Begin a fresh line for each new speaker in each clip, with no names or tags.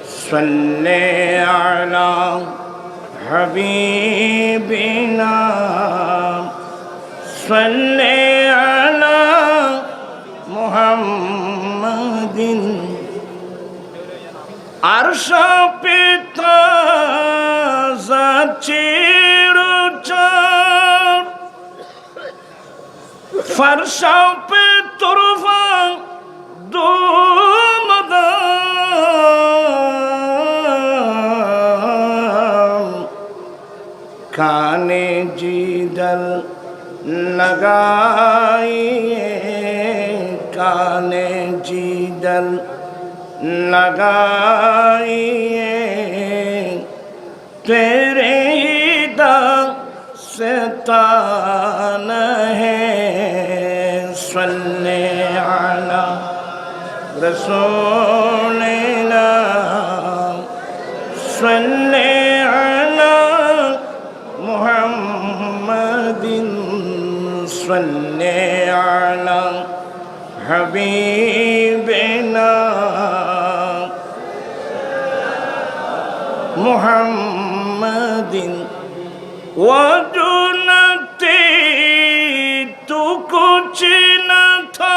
صل على حبيبنا صل على محمد عرش पे फर्शों पे तुरफा दो मदाम खाने जीदल लगाइए काने जीदल लगाइए तेरे दास्तान है सल्ले अला रसूलिना सल्ले अला मुहम्मदिन सल्ले अला हबीबिना मुहम्मदिन वजुनते तू कुछ न था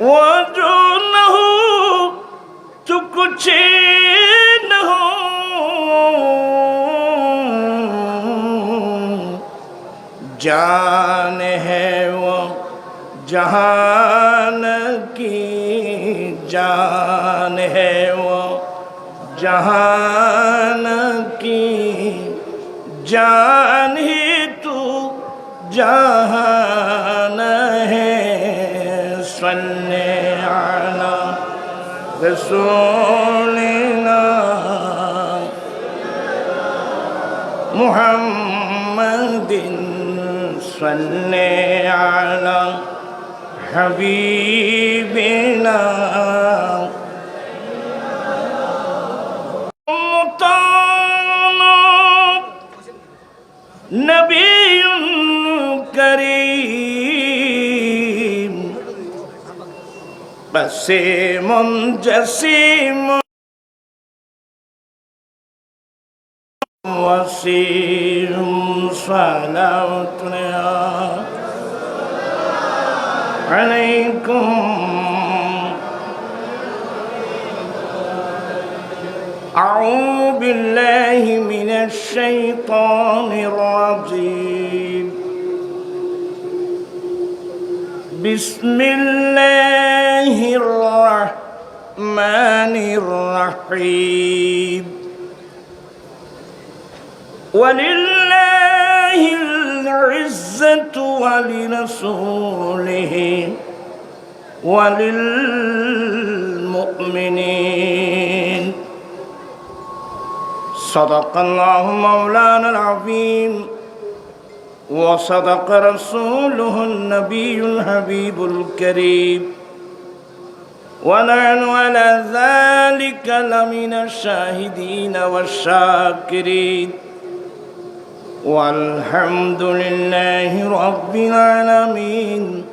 वजू न हो तू कुछ न हो जान है वो जहान की जान है वो जहान की जान ही तू जहान है सल्ले अला रसूलिना मुहम्मदिन सल्ले अला हबीबिना नबीयुन करीम बसे मुंजसीम वसीम सलावतुना अलैकुम أعوذ بالله من الشيطان الرجيم بسم الله الرحمن الرحيم ولله العزة ولرسوله وللمؤمنين صدق الله مولانا العظيم وصدق رسوله النبي الحبيب الكريم ونحن على ذلك لمن الشاهدين والشاكرين والحمد لله رب العالمين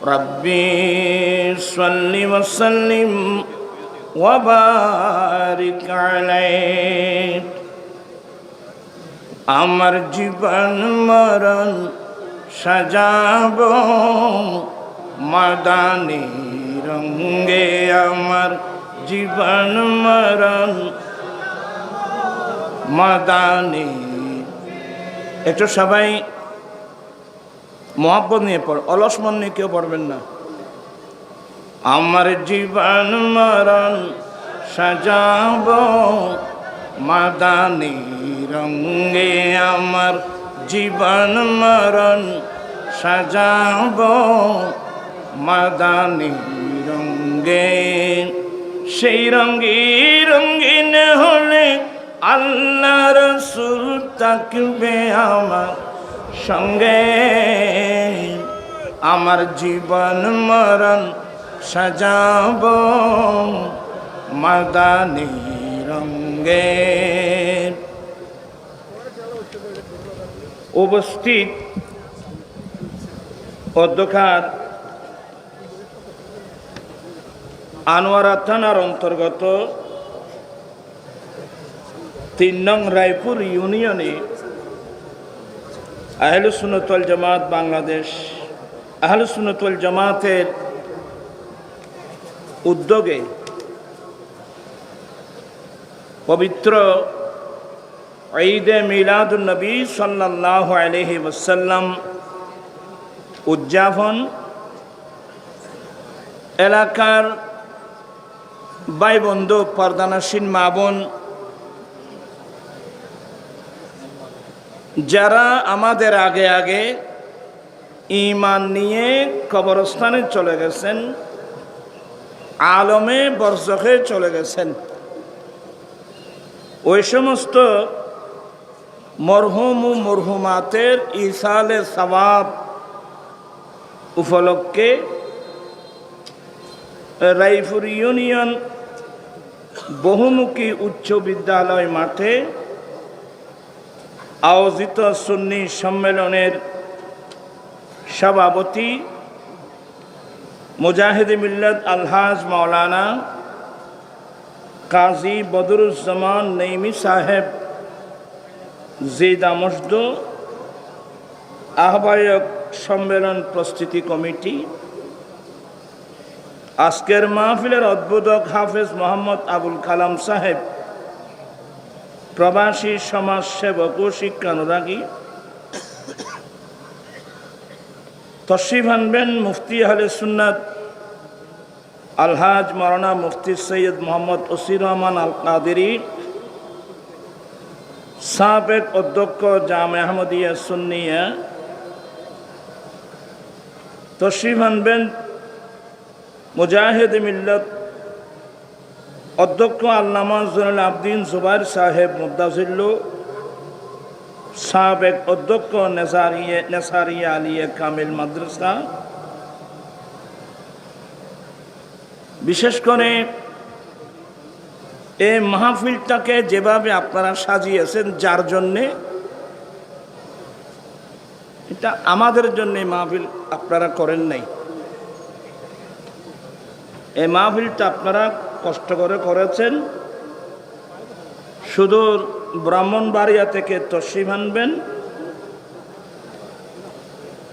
ربي صل وسلم وبارك عليه আমার জীবন মরণ সাজাবো মাদানী রঙে আমার জীবন মরণ মাদানী একটু সবাই মহব্বত নিয়ে পড় অলস মন নিয়ে কেউ পড়বেন না আমার জীবন মরণ সাজাবো মাদানী রঙে আমার জীবন মরণ সাজাবো মাদানী রঙে সেই রঙে রঙিন হলে আল্লাহ রসুল থাকবে আমার সঙ্গে আমার জীবন মরণ সাজাবো মাদানী রঙে উপস্থিত অধ্যক্ষার আনোয়ারা থানার অন্তর্গত ৩ নং রায়পুর ইউনিয়নে আহলুস সুন্নাত ওয়াল জামাত বাংলাদেশ আহলুস সুন্নাত ওয়াল জামাতের উদ্যোগে পবিত্র ঈদে মিলাদুন নবী সাল্লাল্লাহু আলাইহি ওয়াসাল্লাম উদযাপন এলাকার ভাই বন্ধু পর্দানসীন মা বোন যারা আমাদের আগে আগে ঈমান নিয়ে কবরস্থানে চলে গেছেন, আলমে বরজখে চলে গেছেন, ওই সমস্ত মরহুম ও মরহুমাতের ইসালে সওয়াব উপলক্ষে রায়পুর ইউনিয়ন বহুমুখী উচ্চ বিদ্যালয় মাঠে আয়োজিত সুন্নি সম্মেলনের সভাপতি মুজাহিদ মিল্লাত আলহাজ মাওলানা কাজী বদরুজ্জামান নঈমী সাহেব জিদা মসদ, আহ্বায়ক সম্মেলন প্রস্তুতি কমিটি, আজকের মাহফিলের উদ্বোধক হাফেজ মোহাম্মদ আবুল কালাম সাহেব, প্রবাসী সমাজ সেবক ও শিক্ষানুরাগী, তশরিফ আনবেন মুফতি আহলে সুন্নাত আলহাজ মাওলানা মুফতি সৈয়দ মোহাম্মদ ওসির রহমান আল কাদেরী, সাবেক অধ্যক্ষ জামে আহমদিয়া সুন্নিয়া, তশরিফ আনবেন মুজাহিদ মিল্লাত অধ্যক্ষ আল্লামা জুনাল আবদিন জুবাইর সাহেব মুদাজিল্লু, সাবেক অধ্যক্ষ নেসারিয়া আলিয়া কামিল মাদ্রাসা। বিশেষ করে এই মাহফিলটাকে যেভাবে আপনারা সাজিয়েছেন, যার জন্যে এটা আমাদের জন্যে মাহফিল আপনারা করেন নাই, এই মাহফিলটা আপনারা কষ্ট করে করেছেন। সুদূর ব্রাহ্মণবাড়িয়া থেকে তশরিফ আনবেন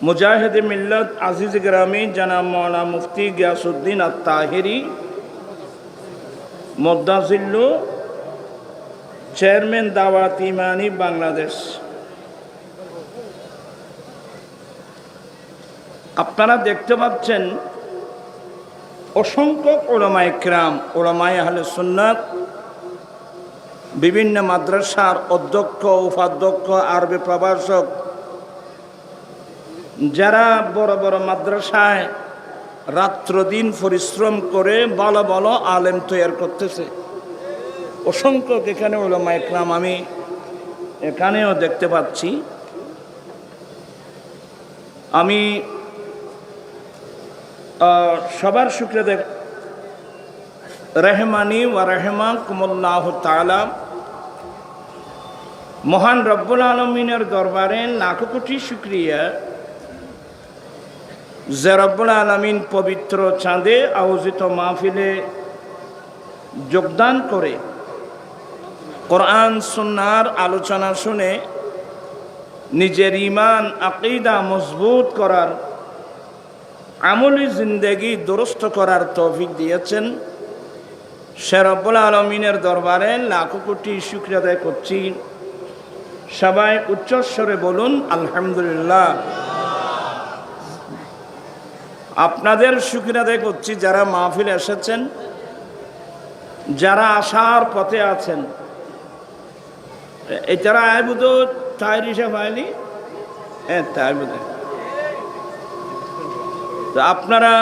মুজাহিদ মিল্লাত আজিজ গ্রামী জনাব মাওলানা মুফতি গিয়াসউদ্দিন আত-তাহিরি মুদাজিল্লু, চেয়ারম্যান দাওয়াত ইমানি বাংলাদেশ। আপনারা দেখতে পাচ্ছেন অসংখ্য উলামায়ে কিরাম, উলামায়ে আহলে সুন্নাত, বিভিন্ন মাদ্রাসার অধ্যক্ষ, উপাধ্যক্ষ, আরবি প্রভাষক, যারা বড় বড় মাদ্রাসায় রাত্র দিন পরিশ্রম করে ভালো ভালো আলেম তৈরি করতেছে, অসংখ্য এখানে উলামায়ে কিরাম আমি এখানেও দেখতে পাচ্ছি। আমি সবার শুকরিয়া রেহমানি ওয়া রাহমাকুমুল্লাহ তাআলা, মহান রব্বুল আলমিনের দরবারে লাখো কোটি শুকরিয়া যে রব্বুল আলমিন পবিত্র চাঁদে আয়োজিত মাহফিলে যোগদান করে কোরআন সুন্নাহর আলোচনা শুনে নিজের ঈমান আকীদা মজবুত করার, আমলি জিন্দেগি দুরুস্ত করার তৌফিক দিয়েছেন। সে রব্বুল আলমিনের দরবারে লাখো কোটি শুকরিয়া আদায় করছি। সবাই উচ্চস্বরে বলুন আলহামদুলিল্লাহ। আপনাদের শুকরিয়া আদায় করছি যারা মাহফিলে এসেছেন, যারা আসার পথে আছেন। এছাড়া আইবুদ তাইর হিসাব হয়নি, হ্যাঁ তাই বোধ। তো আপনারা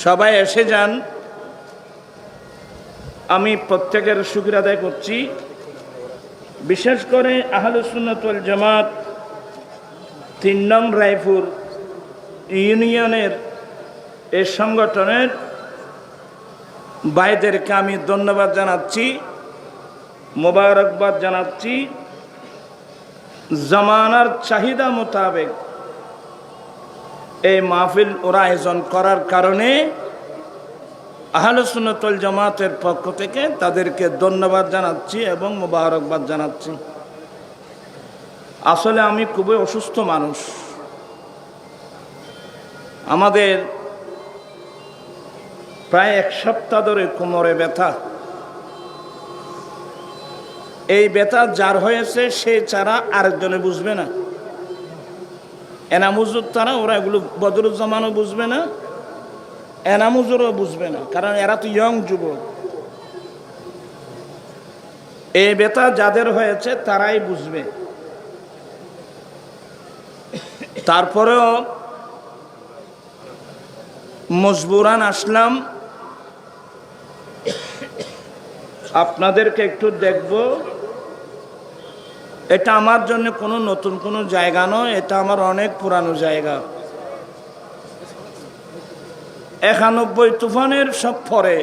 সবাই এসে যান, আমি প্রত্যেকের শুকরিয়া আদায় করছি। বিশেষ করে আহলুস সুন্নাত ওয়াল জামাত ৩ নং রায়পুর ইউনিয়নের এই সংগঠনের ভাইদেরকে আমি ধন্যবাদ জানাচ্ছি, মোবারকবাদ জানাচ্ছি। জামানার চাহিদা মোতাবেক এই মাহফিল ওরা আয়োজন করার কারণে আহলে সুন্নাত ওয়াল জামাতের পক্ষ থেকে তাদেরকে ধন্যবাদ জানাচ্ছি এবং মোবারকবাদ জানাচ্ছি। আসলে আমি খুবই অসুস্থ মানুষ, আমাদের প্রায় 1 সপ্তাহ ধরে কোমরে ব্যথা। এই ব্যথা যার হয়েছে সে ছাড়া আরেকজনে বুঝবে না। এনামুজুর তারা ওরা এগুলো বদরুজ্জামানও বুঝবে না, এনামুজুরও বুঝবে না, কারণ এরা তো ইয়ং যুবক। এই ব্যথা যাদের হয়েছে তারাই বুঝবে। তারপরেও মজবুরান আসলাম, আপনাদেরকে একটু দেখব। এটা আমার জন্য কোনো নতুন কোনো জায়গা নয়, এটা আমার অনেক পুরানো জায়গা। 91 তুফানের সব পরে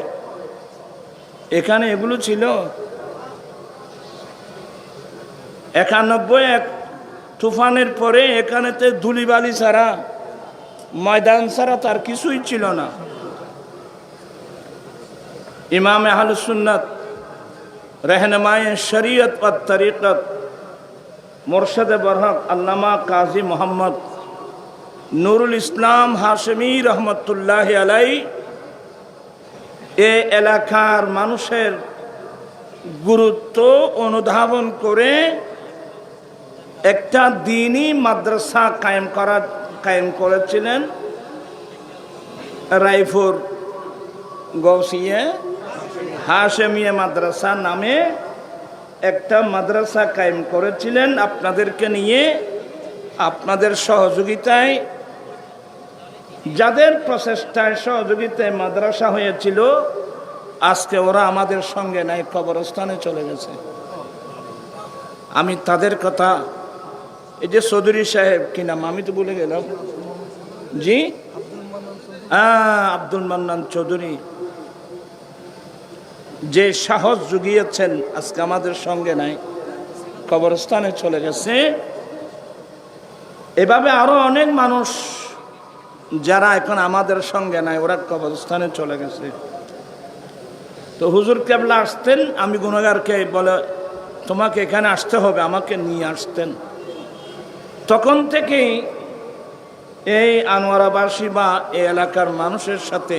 এখানে এগুলো ছিল। 91 তুফানের পরে এখানেতে ধুলিবালি ছাড়া, ময়দান ছাড়া তার কিছুই ছিল না। ইমাম আহলুস সুন্নাত रहनुमाए शरीयत व तरीक़त मुर्शद बरहक अल्लामा काजी मोहम्मद নুরুল ইসলাম হাশেমি রহমতুল্লাহ আলাই এ এলাকার মানুষের গুরুত্ব অনুধাবন করে একটা দ্বীনি মাদ্রাসা কায়েম করেছিলেন। রায়পুর গৌসিয়া হাশেমিয়া মাদ্রাসা নামে একটা মাদ্রাসা কায়েম করেছিলেন। আপনাদেরকে নিয়ে, আপনাদের সহযোগিতায়, যাদের প্রচেষ্টায় সহযোগিতায় মাদ্রাসা হয়েছিল, আজকে ওরা আমাদের সঙ্গে নাই, কবরস্থানে চলে গেছে। আমি তাদের কথা, এই যে চৌধুরী সাহেব কি নাম আমি তো ভুলে গেলাম, জি আব্দুল মান্নান চৌধুরী, যে সাহস জুগিয়েছেন, আজকে আমাদের সঙ্গে নাই, কবরস্থানে চলে গেছে। এভাবে আরো অনেক মানুষ যারা এখন আমাদের সঙ্গে নাই, ওরা কবরস্থানে চলে গেছে। তো হুজুর কেবলা আসতেন, আমি গুনাহগারকে বলে তোমাকে এখানে আসতে হবে, আমাকে নিয়ে আসতেন। তখন থেকেই এই আনোয়ারাবাসী বা এই এলাকার মানুষের সাথে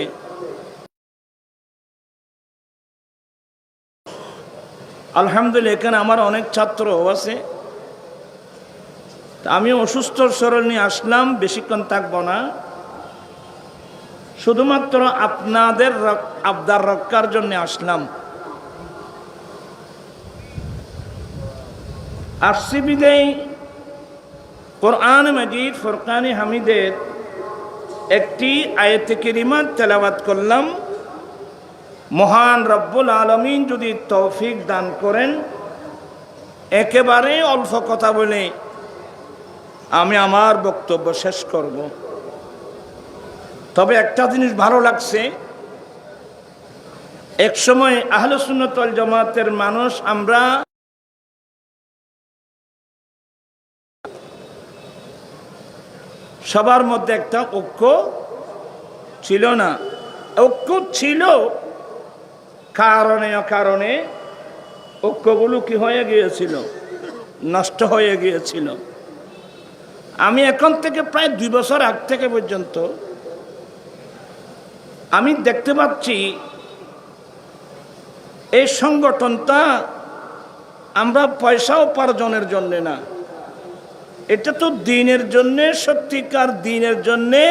আলহামদুলিল্লাহ, এখানে আমার অনেক ছাত্রও আছে। আমি অসুস্থ শরীর নিয়ে আসলাম, বেশিক্ষণ থাকবো না, শুধুমাত্র আপনাদের আবদার রক্ষার জন্য আসলাম। আসছি বিদায় কোরআন মাজিদ ফুরকানে হামিদের একটি আয়াতে কারিমা তেলাওয়াত করলাম। মহান রব্বুল আলামিন যদি তৌফিক দান করেন, একেবারে অল্প কথা বলে আমি আমার বক্তব্য শেষ করব। তবে একটা জিনিস ভালো লাগছে, এক সময় আহলে সুন্নাত ওয়াল জামাতের মানুষ আমরা সবার মধ্যে একটা ঐক্য ছিল না। ঐক্য ছিল, কারণে ঐক্যগুলো কি হয়ে গিয়েছিল, নষ্ট হয়ে গিয়েছিল। আমি এখন থেকে প্রায় 2 বছর আগ থেকে পর্যন্ত আমি দেখতে পাচ্ছি এই সংগঠনটা আমরা পয়সা উপার্জনের জন্য না, এটা তো দ্বীনের জন্যে, সত্যিকার দ্বীনের জন্যে,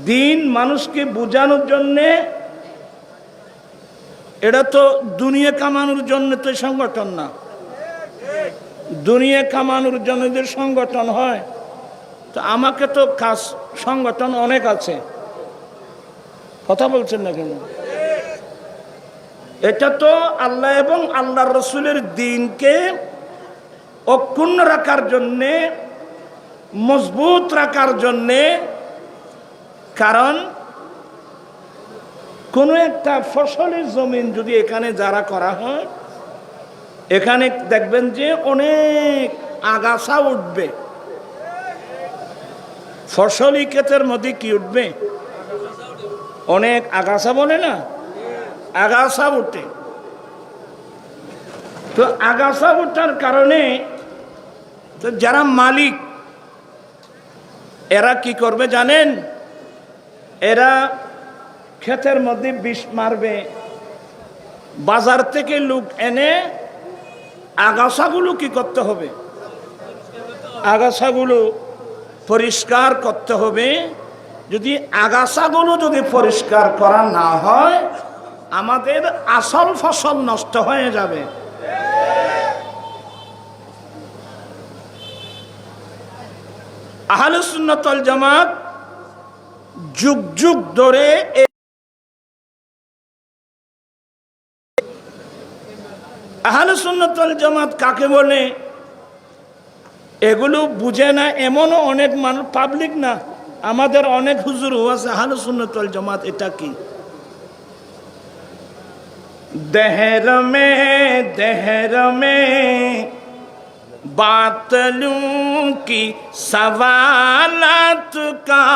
দ্বীন মানুষকে বোঝানোর জন্যে। এটা তো দুনিয়া কামানোর জন্য তো সংগঠন না। দুনিয়া কামানোর জন্য যে সংগঠন হয়, তো আমাকে তো কাজ সংগঠন অনেক আছে, কথা বলছেন না কেন? এটা তো আল্লাহ এবং আল্লাহর রসুলের দ্বীনকে অক্ষুণ্ণ রাখার জন্যে, মজবুত রাখার জন্যে। কারণ কোনো একটা ফসলের জমিন যদি এখানে যারা করা হয়, এখানে দেখবেন যে অনেক আগাছা উঠবে, ফসলি ক্ষেতের মধ্যে কি উঠবে? অনেক আগাছা, বলে না, আগাছা উঠে। তো আগাছা ওঠার কারণে তো যারা মালিক এরা কি করবে জানেন? এরা ক্ষেতের মধ্যে বিষ মারবে, বাজার থেকে লোক এনে আগাছাগুলো কি করতে হবে? আগাছাগুলো পরিষ্কার করতে হবে। যদি আগাছাগুলো যদি পরিষ্কার করা না হয়, আমাদের আসল ফসল নষ্ট হয়ে যাবে। আহলে সুন্নাত ওয়াল জামাত যুগ যুগ ধরে আহলে সুন্নাত ওয়াল জামাত কাকে বলে এগুলো বুঝে না এমনও অনেক মানুষ, পাবলিক না, আমাদের অনেক হুজুর আছে আহলে সুন্নাত ওয়াল জামাত এটা কি? দেহর মে बातलूं की सवालत का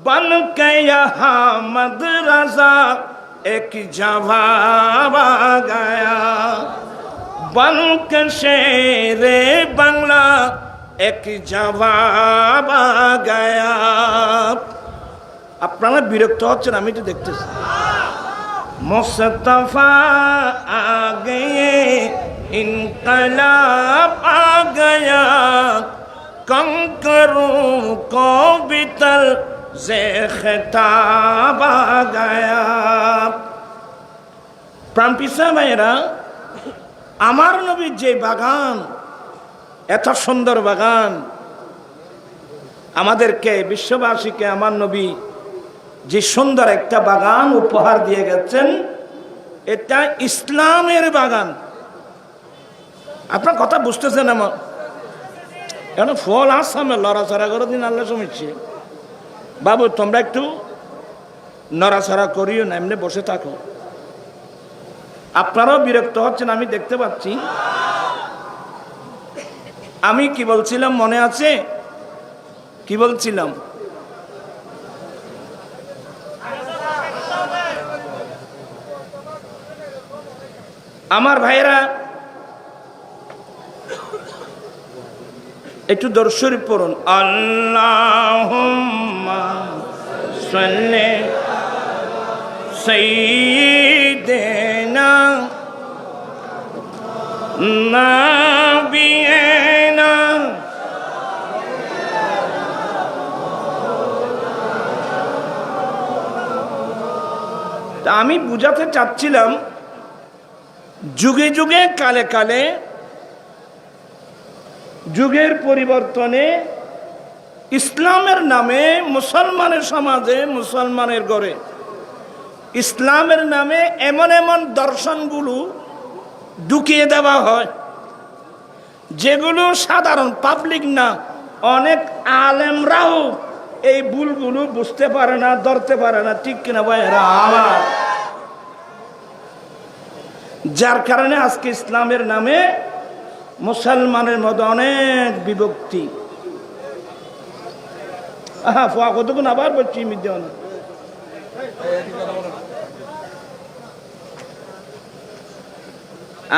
बन के यहाँ मदरसा एक जवाब आ गया, बन के शेरे बंगला एक जवाब आ गया। আপনারা বিরক্ত হচ্ছেন, আমি তো দেখতেছি। मुस्तफा आ गए, इनकलाब आ गया, कंकरों को बितल से खिताब आ गया। প্রাণপিসা ভাইরা, আমার নবীর যে বাগান, এত সুন্দর বাগান, আমাদেরকে বিশ্ববাসীকে আমার নবী যে সুন্দর একটা বাগান উপহার দিয়ে গেছেন, এটা ইসলামের বাগান। আপনার কথা বুঝতেছেন? আমার কেন ফল আসামে লড়াছড়া করে দিন আল্লাহ সমীচ্ছে। বাবু তোমরা একটু নড়াছড়া করিও না, এমনি বসে থাকো। আপনারাও বিরক্ত হচ্ছেন, আমি দেখতে পাচ্ছি। আমি কি বলছিলাম মনে আছে? কি বলছিলাম? আমার ভাইয়েরা একটু দরুদ শরীফ পড়ুন। আল্লাহুম্মা সাল্লি সাইয়্যিদিনা নাবিয়িনা আমি বুঝাতে চাচ্ছিলাম, যুগে যুগে কালে কালে যুগের পরিবর্তনে ইসলামের নামে মুসলমানের সমাজে, মুসলমানের ঘরে ইসলামের নামে এমন এমন দর্শনগুলো ঢুকিয়ে দেওয়া হয় যেগুলো সাধারণ পাবলিক না, অনেক আলেমরাও এই ভুলগুলো বুঝতে পারে না, ধরতে পারে না। ঠিক কিনা ভাইয়েরা আমার? যার কারণে আজকে ইসলামের নামে মুসলমানের মধ্যে অনেক বিভক্তি। কতক্ষণ আবার বলছি মিদ্যান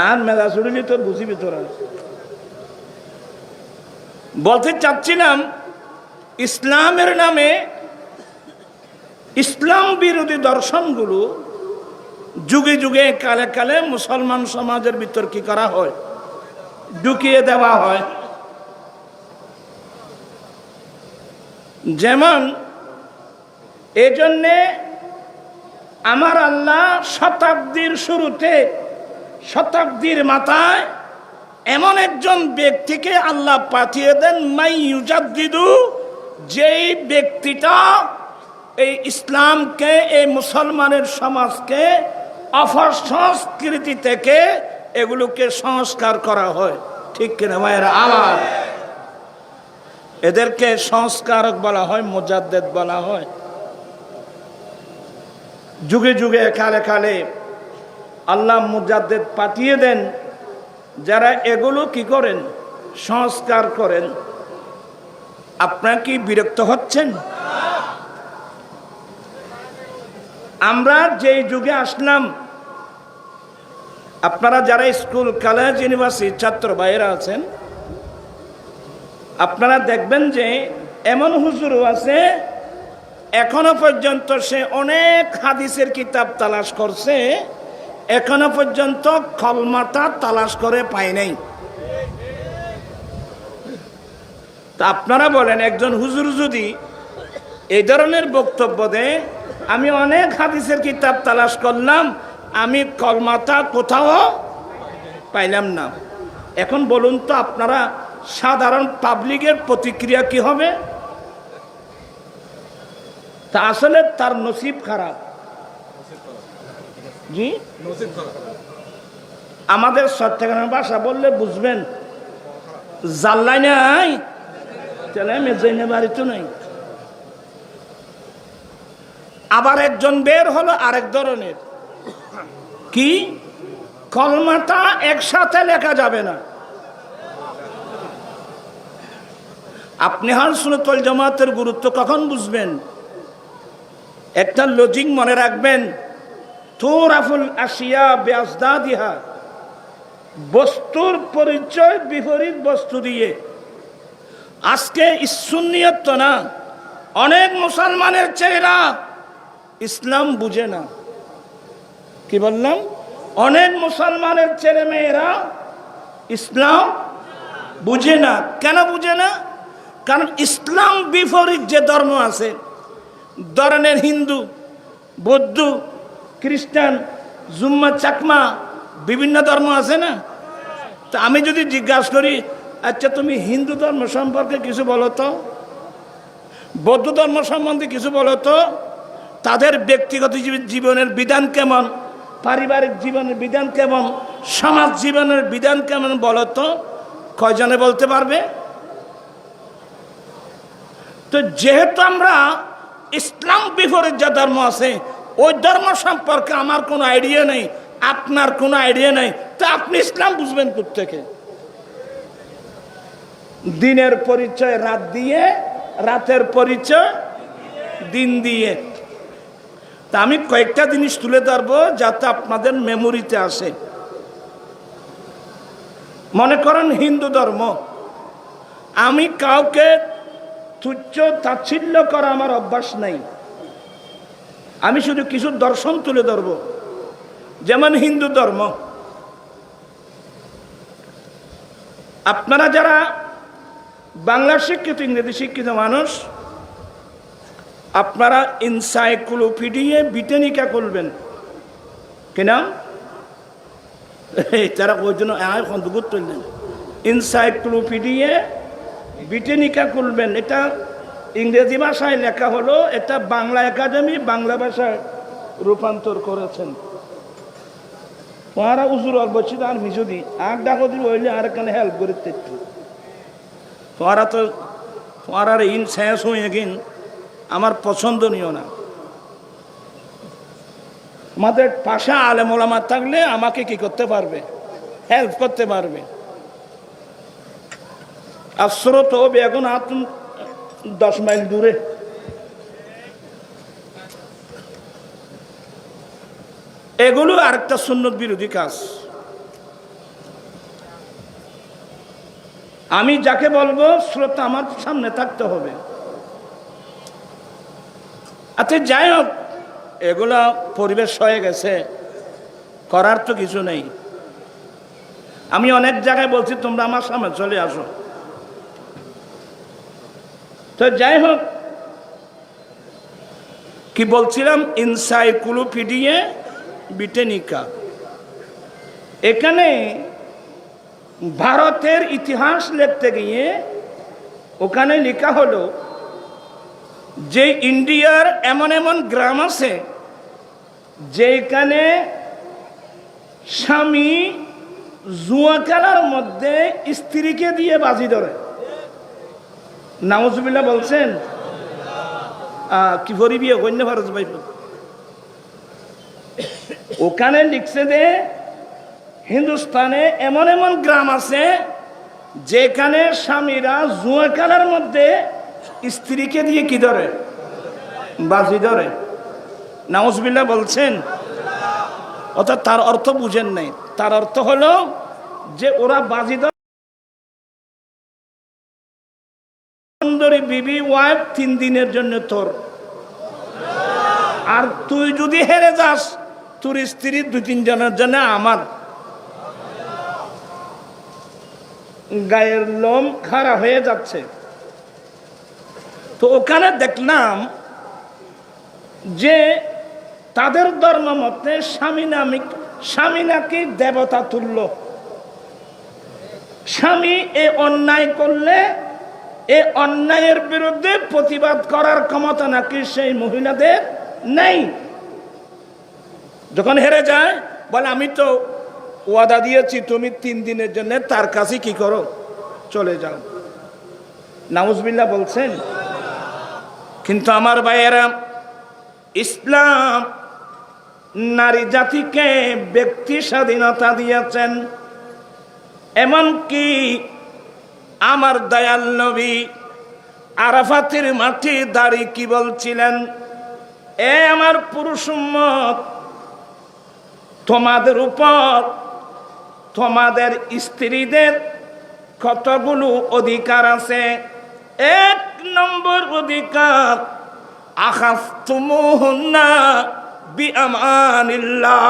আর মেধা ছুড়িলি তোর বুঝিবি তোরা। বলতে চাচ্ছিলাম, ইসলামের নামে ইসলাম বিরোধী দর্শনগুলো যুগে যুগে কালে কালে মুসলমান সমাজের ভিতর কি করা হয়? ঢুকিয়ে দেওয়া হয়। যেমন এজন্যে আমার আল্লাহ শতাব্দীর শুরুতে, শতাব্দীর মাথায় এমন একজন ব্যক্তিকে আল্লাহ পাঠিয়ে দেন, মাই ইউজাদ্দিদু, যেই ব্যক্তিটা এই ইসলামকে, এই মুসলমানের সমাজকে অপসংস্কৃতি থেকে এগুলোকে সংস্কার করা হয়। ঠিক কিনা ভাইয়েরা আমার? এদেরকে সংস্কারক বলা হয়, মুজাদ্দিদ বলা হয়। যুগে যুগে কালে কালে আল্লাহ মুজাদ্দিদ পাঠিয়ে দেন, যারা এগুলো কি করেন? সংস্কার করেন। আপনারা কি বিরক্ত হচ্ছেন? আমরা যেই যুগে আসলাম, আপনারা যারা স্কুল, কলেজ, ইউনিভার্সিটি ছাত্র ভাইয়েরা আছেন, আপনারা দেখবেন যে এমন হুজুরও আছে এখনো পর্যন্ত সে অনেক হাদিসের কিতাব তালাশ করছে, এখনো পর্যন্ত কলমাটা তালাশ করে পায় নাই। তা আপনারা বলেন, একজন হুজুর যদি এই ধরনের বক্তব্য দেয়, আমি অনেক হাদিসের কিতাব তালাশ করলাম, আমি কলমাটা কোথাও পাইলাম না। এখন বলুন তো আপনারা সাধারণ পাবলিকের প্রতিক্রিয়া কি হবে? তা আসলে তার নসিব খারাপ। জি, আমাদের চট্টগ্রামের ভাষা বললে বুঝবেন, জাল্লাই নাই মেজাইনে বাড়ি তো নাই। আবার একজন বের হলো আরেক ধরনের, কি কলমাটা একসাথে লেখা যাবে না। আপনি আহলে সুন্নাত ওয়াল জামাতের গুরুত্ব কখন বুঝবেন? একটা লজিক মনে রাখবেন, তুরাফুল আশিয়া বিআজদাদিহা, বস্তুর পরিচয় বিপরীত বস্তু দিয়ে। আজকে সুন্নিয়ত তো না, অনেক মুসলমানের চেহারা ইসলাম বুঝে না। কি বললাম? অনেক মুসলমানের ছেলে মেয়েরা ইসলাম বুঝে না। কেন বুঝে না? কারণ ইসলাম বিপরীত যে ধর্ম আছে, ধরনের হিন্দু, বৌদ্ধ, খ্রিস্টান, জুম্মা, চাকমা, বিভিন্ন ধর্ম আছে না। তা আমি যদি জিজ্ঞাসা করি, আচ্ছা তুমি হিন্দু ধর্ম সম্পর্কে কিছু বলো তো, বৌদ্ধ ধর্ম সম্বন্ধে কিছু বলো তো, তাদের ব্যক্তিগত জীবনের বিধান কেমন, পারিবারিক জীবনের বিধান কেমন, সমাজ জীবনের বিধান কেমন বলো তো, কয়জনে বলতে পারবে? তো যেহেতু আমরা ইসলাম বিপরীত যে ধর্ম আছে, ওই ধর্ম সম্পর্কে আমার কোনো আইডিয়া নেই, আপনার কোনো আইডিয়া নেই, তো আপনি ইসলাম বুঝবেন কোত্থেকে? দিনের পরিচয় রাত দিয়ে, রাতের পরিচয় দিন দিয়ে। তা আমি কয়েকটা জিনিস তুলে ধরবো যাতে আপনাদের মেমোরিতে আসে। মনে করেন হিন্দু ধর্ম, আমি কাউকে তুচ্ছ তাচ্ছিল্য করা আমার অভ্যাস নাই, আমি শুধু কিছু দর্শন তুলে ধরব। যেমন হিন্দু ধর্ম, আপনারা যারা বাংলা শিক্ষিত, ইংরেজি শিক্ষিত মানুষ, আপনারা এনসাইক্লোপিডিয়া ব্রিটানিকা করবেন কিনা? তারা ওই জন্য করলেন এনসাইক্লোপিডিয়া ব্রিটানিকা করবেন। এটা ইংরেজি ভাষায় লেখা হলো, এটা বাংলা একাডেমি বাংলা ভাষায় রূপান্তর করেছেন। ওরা উজুর বলছি আর মিজুদি আগ ডাকো দিল হইলে আর এখানে হেল্প করে দেখতো। তোরা তো তোরার ইন শেষ হয়ে গিন আমার পছন্দনীয় না। আমাদের পাশে আলেম ওলামা থাকলে আমাকে কি করতে পারবে? হেল্প করতে পারবে। আর স্রোত হবে এখন 10 মাইল দূরে। এগুলো আরেকটা সুন্নত বিরোধী কাজ। আমি যাকে বলবো শ্রোতা আমার সামনে থাকতে হবে। আচ্ছা যাই হোক, এগুলা পরিবেশ হয়ে গেছে, করার তো কিছু নেই। আমি অনেক জায়গায় বলছি তোমরা আমার সামনে চলে আসো। তো যাই হোক, কি বলছিলাম, এনসাইক্লোপিডিয়া ব্রিটানিকা, এখানে ভারতের ইতিহাস লিখতে গিয়ে ওখানে লেখা হলো যে ইন্ডিয়ার এমন এমন গ্রাম আছে যেখানে স্বামী জুয়া খেলার মধ্যে স্ত্রীকে দিয়ে বাজি ধরে। নাউজুবিল্লাহ বলছেন। কি ভরি বিয়ে কন্যা ভারত ভাই, ওখানে লিখছে যে হিন্দুস্তানে এমন এমন গ্রাম আছে যেখানে স্বামীরা জুয়া খেলার মধ্যে স্ত্রীকে দিয়ে কি ধরে? বাজি ধরে। নাউজুবিল্লাহ বলছেন। অর্থাৎ তার অর্থ বুঝেন নাই। তার অর্থ হলো যে ওরা বাজি ধরে সুন্দরী বিবি ওয়াইফ 3 দিনের জন্য তোর, আর তুই যদি হেরে যাস তোর স্ত্রী 2-3 জনের জন্য আমার। গায়ের লোম খাড়া হয়ে যাচ্ছে। তো ওখানে দেখলাম যে তাদের ধর্ম মতে স্বামী নাকি দেবতা তুল্য। স্বামী এ অন্যায় করলে এ অন্যায়ের বিরুদ্ধে প্রতিবাদ করার ক্ষমতা নাকি সেই মহিলাদের নেই। যখন হেরে যায় বলে আমি তো ওয়াদা দিয়েছি, তুমি 3 দিনের জন্য তার কাছে কি করো, চলে যাও। নাউজুবিল্লাহ বলছেন। কিন্তু আমার ভাইয়েরা, ইসলাম নারী জাতিকে ব্যক্তি স্বাধীনতা দিয়েছেন। এমনকি আমার দয়াল নবী আরাফাতের মাঠে দাঁড়িয়ে কি বলছিলেন? এ আমার পুরুষ উম্মত, তোমাদের উপর তোমাদের স্ত্রীদের কতগুলো অধিকার আছে। 1 নম্বর অধিকার, আখাফতুমুহুন্না বিআমানিল্লাহ।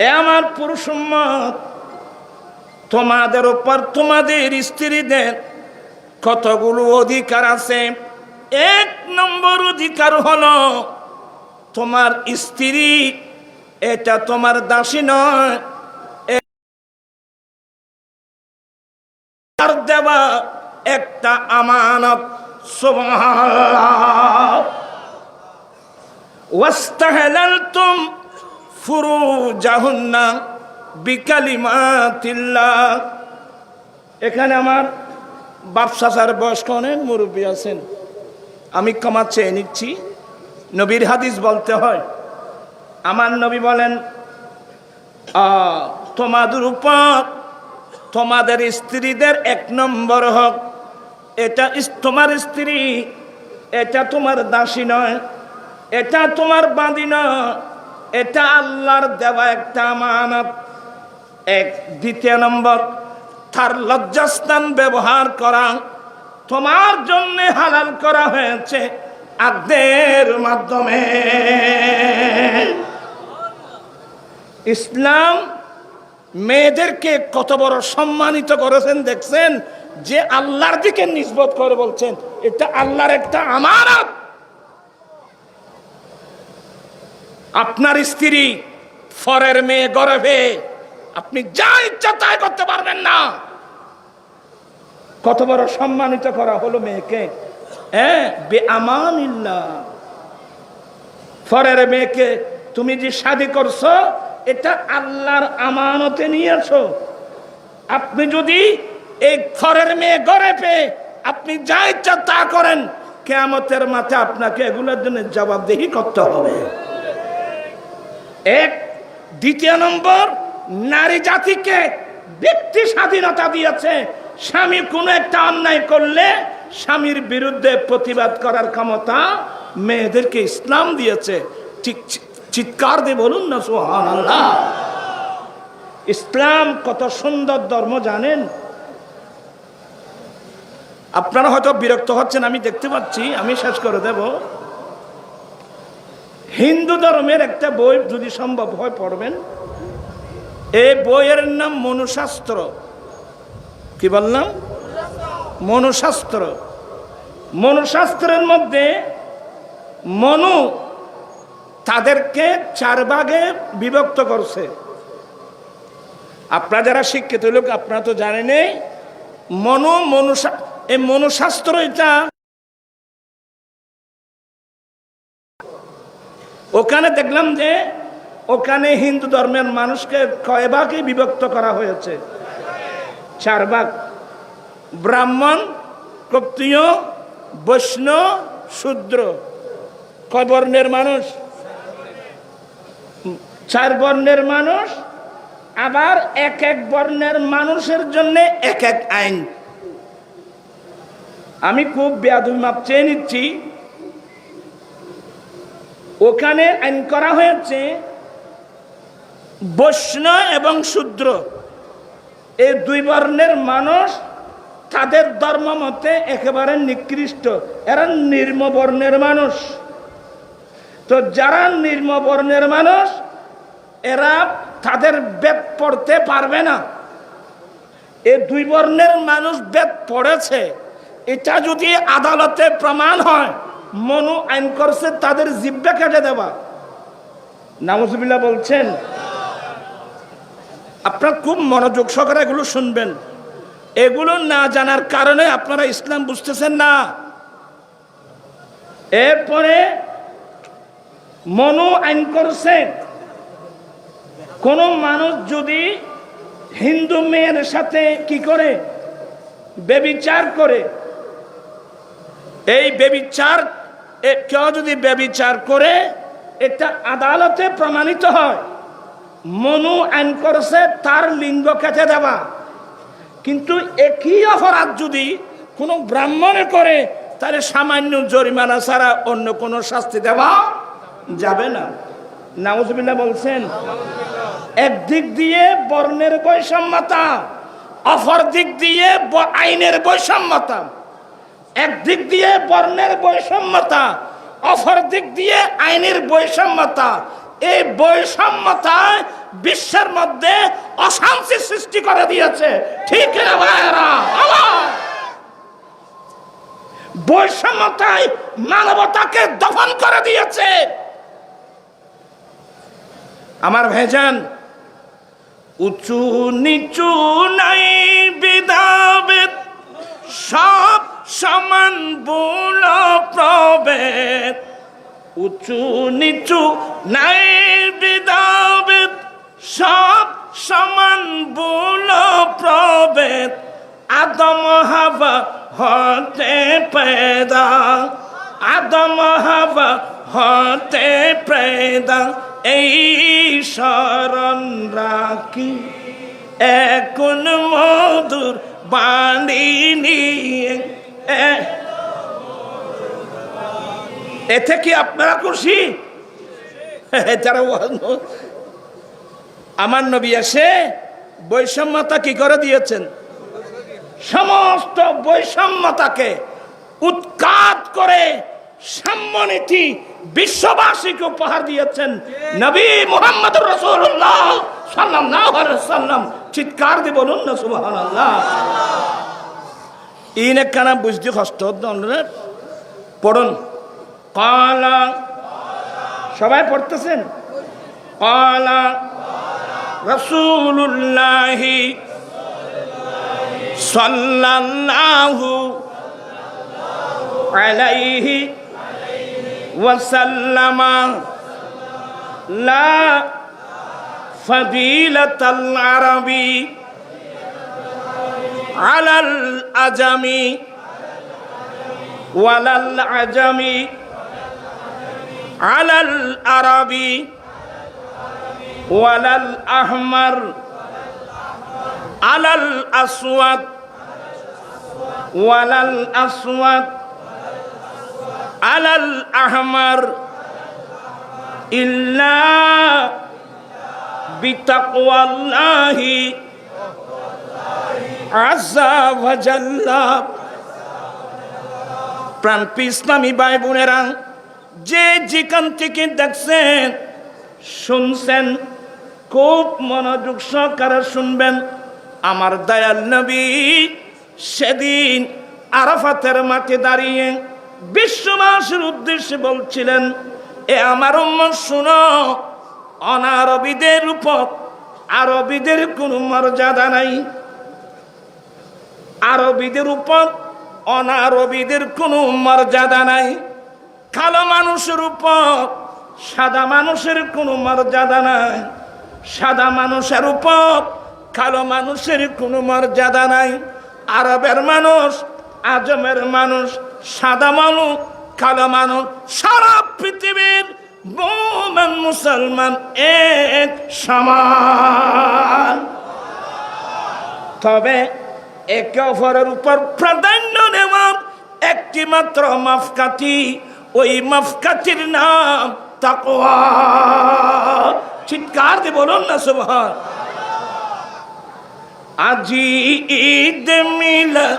এ আমার পুরুষ উম্মত, তোমাদের উপর তোমাদের স্ত্রীদের কতগুলো অধিকার আছে। 1 নম্বর অধিকার হলো তোমার স্ত্রী এটা তোমার দাসী নয়, তার দেওয়া একটা আমানত। সুবহানাল্লাহ। ওয়াস্তাহলালতুম ফুরুজাহুন্না বিকালিমাতিল্লাহ। এখানে আমার বাপসাসার বয়স্ক অনেক মুরব্বী আছেন, আমি ক্ষমা চেয়ে নিচ্ছি। নবীর হাদিস বলতে হয়। আমার নবী বলেন, তোমাদের উপর তোমাদের স্ত্রীদের 1 নম্বর হক, এটা তোমার স্ত্রী এটা তোমার দাসী নয়, এটা তোমার বাঁধি নয়, এটা আল্লাহর দেওয়া একটা আমানত। 2 নম্বর, তার লজ্জাস্থান ব্যবহার করা তোমার জন্য হালাল করা হয়েছে আদের মাধ্যমে। ইসলাম মেয়েদেরকে কত বড় সম্মানিত করেছেন দেখছেন, যে আল্লাহর দিকে নিসবত করে বলছেন এটা আল্লাহর একটা আমানত। আপনার স্ত্রী ফরের মেয়ে গর্ভে, আপনি যা ইচ্ছা তাই করতে পারবেন না। কত বড় সম্মানিত করা হলো মেয়েকে। বেআমানিল্লাহ। ফরের মেয়েকে তুমি যে শাদী করছো এটা আল্লাহর আমানতে নিয়েছো। আপনি যদি এই ফরের মেয়ে গড়ে পেয়ে আপনি যা ইচ্ছা তা করেন, কিয়ামতের মাঠে আপনাকে এগুলোর জন্য জবাবদিহি করতে হবে। 2 নম্বর, নারী জাতিকে ব্যক্তি স্বাধীনতা দিয়েছে। স্বামী কোনো একটা অন্যায় করলে স্বামীর বিরুদ্ধে প্রতিবাদ করার ক্ষমতা মেয়েদেরকে ইসলাম দিয়েছে। চিৎকার দিয়ে বলুন না সুবহানাল্লাহ। ইসলাম কত সুন্দর ধর্ম জানেন? আপনারা হয়তো বিরক্ত হচ্ছেন, আমি দেখতে পাচ্ছি, আমি শেষ করে দেব। হিন্দু ধর্মের একটা বই যদি সম্ভব হয় পড়বেন। এই বইয়ের নাম মনুশাস্ত্র। কি বললাম? মনুশাস্ত্র। মনুশাস্ত্রের মধ্যে মনু তাদেরকে 4 ভাগে বিভক্ত করছে। আপনারা যারা শিক্ষিত লোক আপনারা তো জানেনই। এই মনুশাস্ত্র এটা ওখানে দেখলাম যে ওখানে হিন্দু ধর্মের মানুষকে কয় ভাগে বিভক্ত করা হয়েছে? 4 ভাগ। ব্রাহ্মণ, ক্ষত্রিয়, বৈষ্ণব, শূদ্র। কয় বর্ণের মানুষ? 4 বর্ণের মানুষ। আবার এক বর্ণের মানুষের জন্য এক আইন। আমি খুব বেয়াদবি মাপ চেয়ে নিচ্ছি। ওখানে আইন করা হয়েছে বৈষ্ণ এবং শূদ্র এই দুই বর্ণের মানুষ তাদের ধর্ম মতে একেবারে নিকৃষ্ট, এরা নিম্ন বর্ণের মানুষ। তো যারা নিম্ন বর্ণের মানুষ এরা তাদের বেদ পড়তে পারবে না। এই দুই বর্ণের মানুষ বেদ পড়েছে, এটা যদি আদালতে প্রমাণ হয়, মনু আইন করছে তাদের জিহ্বা কেটে দেওয়া। নাউজুবিল্লাহ বলছেন। আপনারা খুব মনোযোগ সহকারে এগুলো শুনবেন। এগুলো না জানার কারণে আপনারা ইসলাম বুঝতেছেন না। এরপরে মনু আইন করছে কোন মানুষ যদি হিন্দু মেয়ের সাথে কি করে ব্যভিচার করে, এই ব্যভিচার কেউ যদি ব্যভিচার করে এটা আদালতে প্রমাণিত হয়, মনু আইন করছে তার লিঙ্গ কেটে দেওয়া। কিন্তু একই অপরাধ যদি কোনো ব্রাহ্মণে করে তাহলে সামান্য জরিমানা ছাড়া অন্য কোনো শাস্তি দেওয়া যাবে না। নাউজুবিল্লাহ বলছেন। একদিক দিয়ে বর্ণের বৈষম্যতা, অপর দিক দিয়ে আইনের বৈষম্যতা। একদিক দিয়ে বর্ণের বৈষম্যতা, অপর দিক দিয়ে আইনের বৈষম্যতা। এই বৈষম্যতায় বিশ্বের মধ্যে অশান্তি সৃষ্টি করে দিয়েছে। ঠিক না ভাইরা? বৈষম্যতায় মানবতাকে দফন করে দিয়েছে। আমার ভাইজান, উঁচু নিচু নাই বিধাবেদ, সব সমান বল প্রভেদ। উঁচু নিচু নাই বিধাবেদ, সব সমান বল প্রভেদ। আদম হাওয়া হতে পেদা, আদম হাওয়া হতে পেদা। এই শরণ রাখি এখন মধুর বাণী নিয়ে। এতে কি আপনারা খুশি? আমার নবী এসে বৈষম্যতা কি করে দিয়েছেন? সমস্ত বৈষম্যতাকে উৎখাত করে সাম্যনীতি বিশ্ববাসীকে উপহার দিয়েছেন নবী মুহাম্মদুর রাসূলুল্লাহ সাল্লাল্লাহু আলাইহি ওয়াসাল্লাম। চিৎকার দিয়ে বলুন না সুবহানাল্লাহ। ইনে কানা বুঝতে কষ্ট হচ্ছে। পড়ুন। ক্বালা, সবাই পড়তেছেন? ক্বালা রাসূলুল্লাহি সাল্লাল্লাহু আলাইহি ওয়াসাল্লাম লা ফাদিলাতাল আরবি আলাল আজামি ওয়ালাল আজামি আলাল আরবি ওয়ালাল আহমার আলাল আসওয়াদ ওয়ালাল আসওয়াদ আলাল আহমার ইল্লা বিতাকওয়াল্লাহি আযজা ওয়া জাল্লা। প্রাণপ্রিয় ইসলামী ভাই বোনেরা, যে যেখান থেকে দেখছেন শুনছেন, খুব মনোযোগ সহকারে শুনবেন। আমার দয়াল নবী সেদিন আরাফাতের মাঠে দাঁড়িয়ে বিশ্ববাসীর উদ্দেশ্যে বলছিলেন, এ আমার উম্মত শুনো, অনারবীদের উপর আরবীদের কোনো মর্যাদা নাই। আরবীদের উপর অনারবীদের কোনো মর্যাদা নাই। কালো মানুষের উপর সাদা মানুষের কোনো মর্যাদা নাই। সাদা মানুষের উপর কালো মানুষের কোনো মর্যাদা নাই। আরবের মানুষ, আজমের মানুষ, সাদা মানুষ, কালো মানুষ, সারা পৃথিবীর মুমিন মুসলমান এক সমান। তবে একে অপরের উপর প্রাধান্য নেওয়া, একটি মাত্র মাপকাঠি, ওই মাপকাঠির নাম তাকওয়া। চিৎকার দিয়ে বলুন না সুবহান। আজি ঈদ মিলাদ,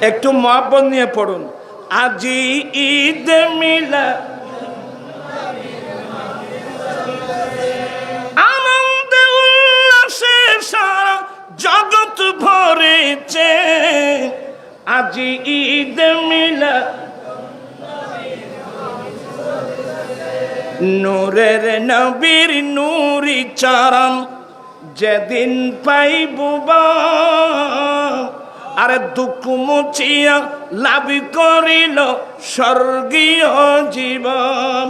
একটু মহব্বত নিয়ে পড়ুন। আজি ঈদ মিলাদ, আনন্দে উল্লাসে সারা জগৎ ভরেছে। আজি ঈদ মিলাদ, নূরের নবীর নূরি চরণ যেদিন পাইব, আরে দুঃখ মুছিয়া লাভ করিল স্বর্গীয় জীবন।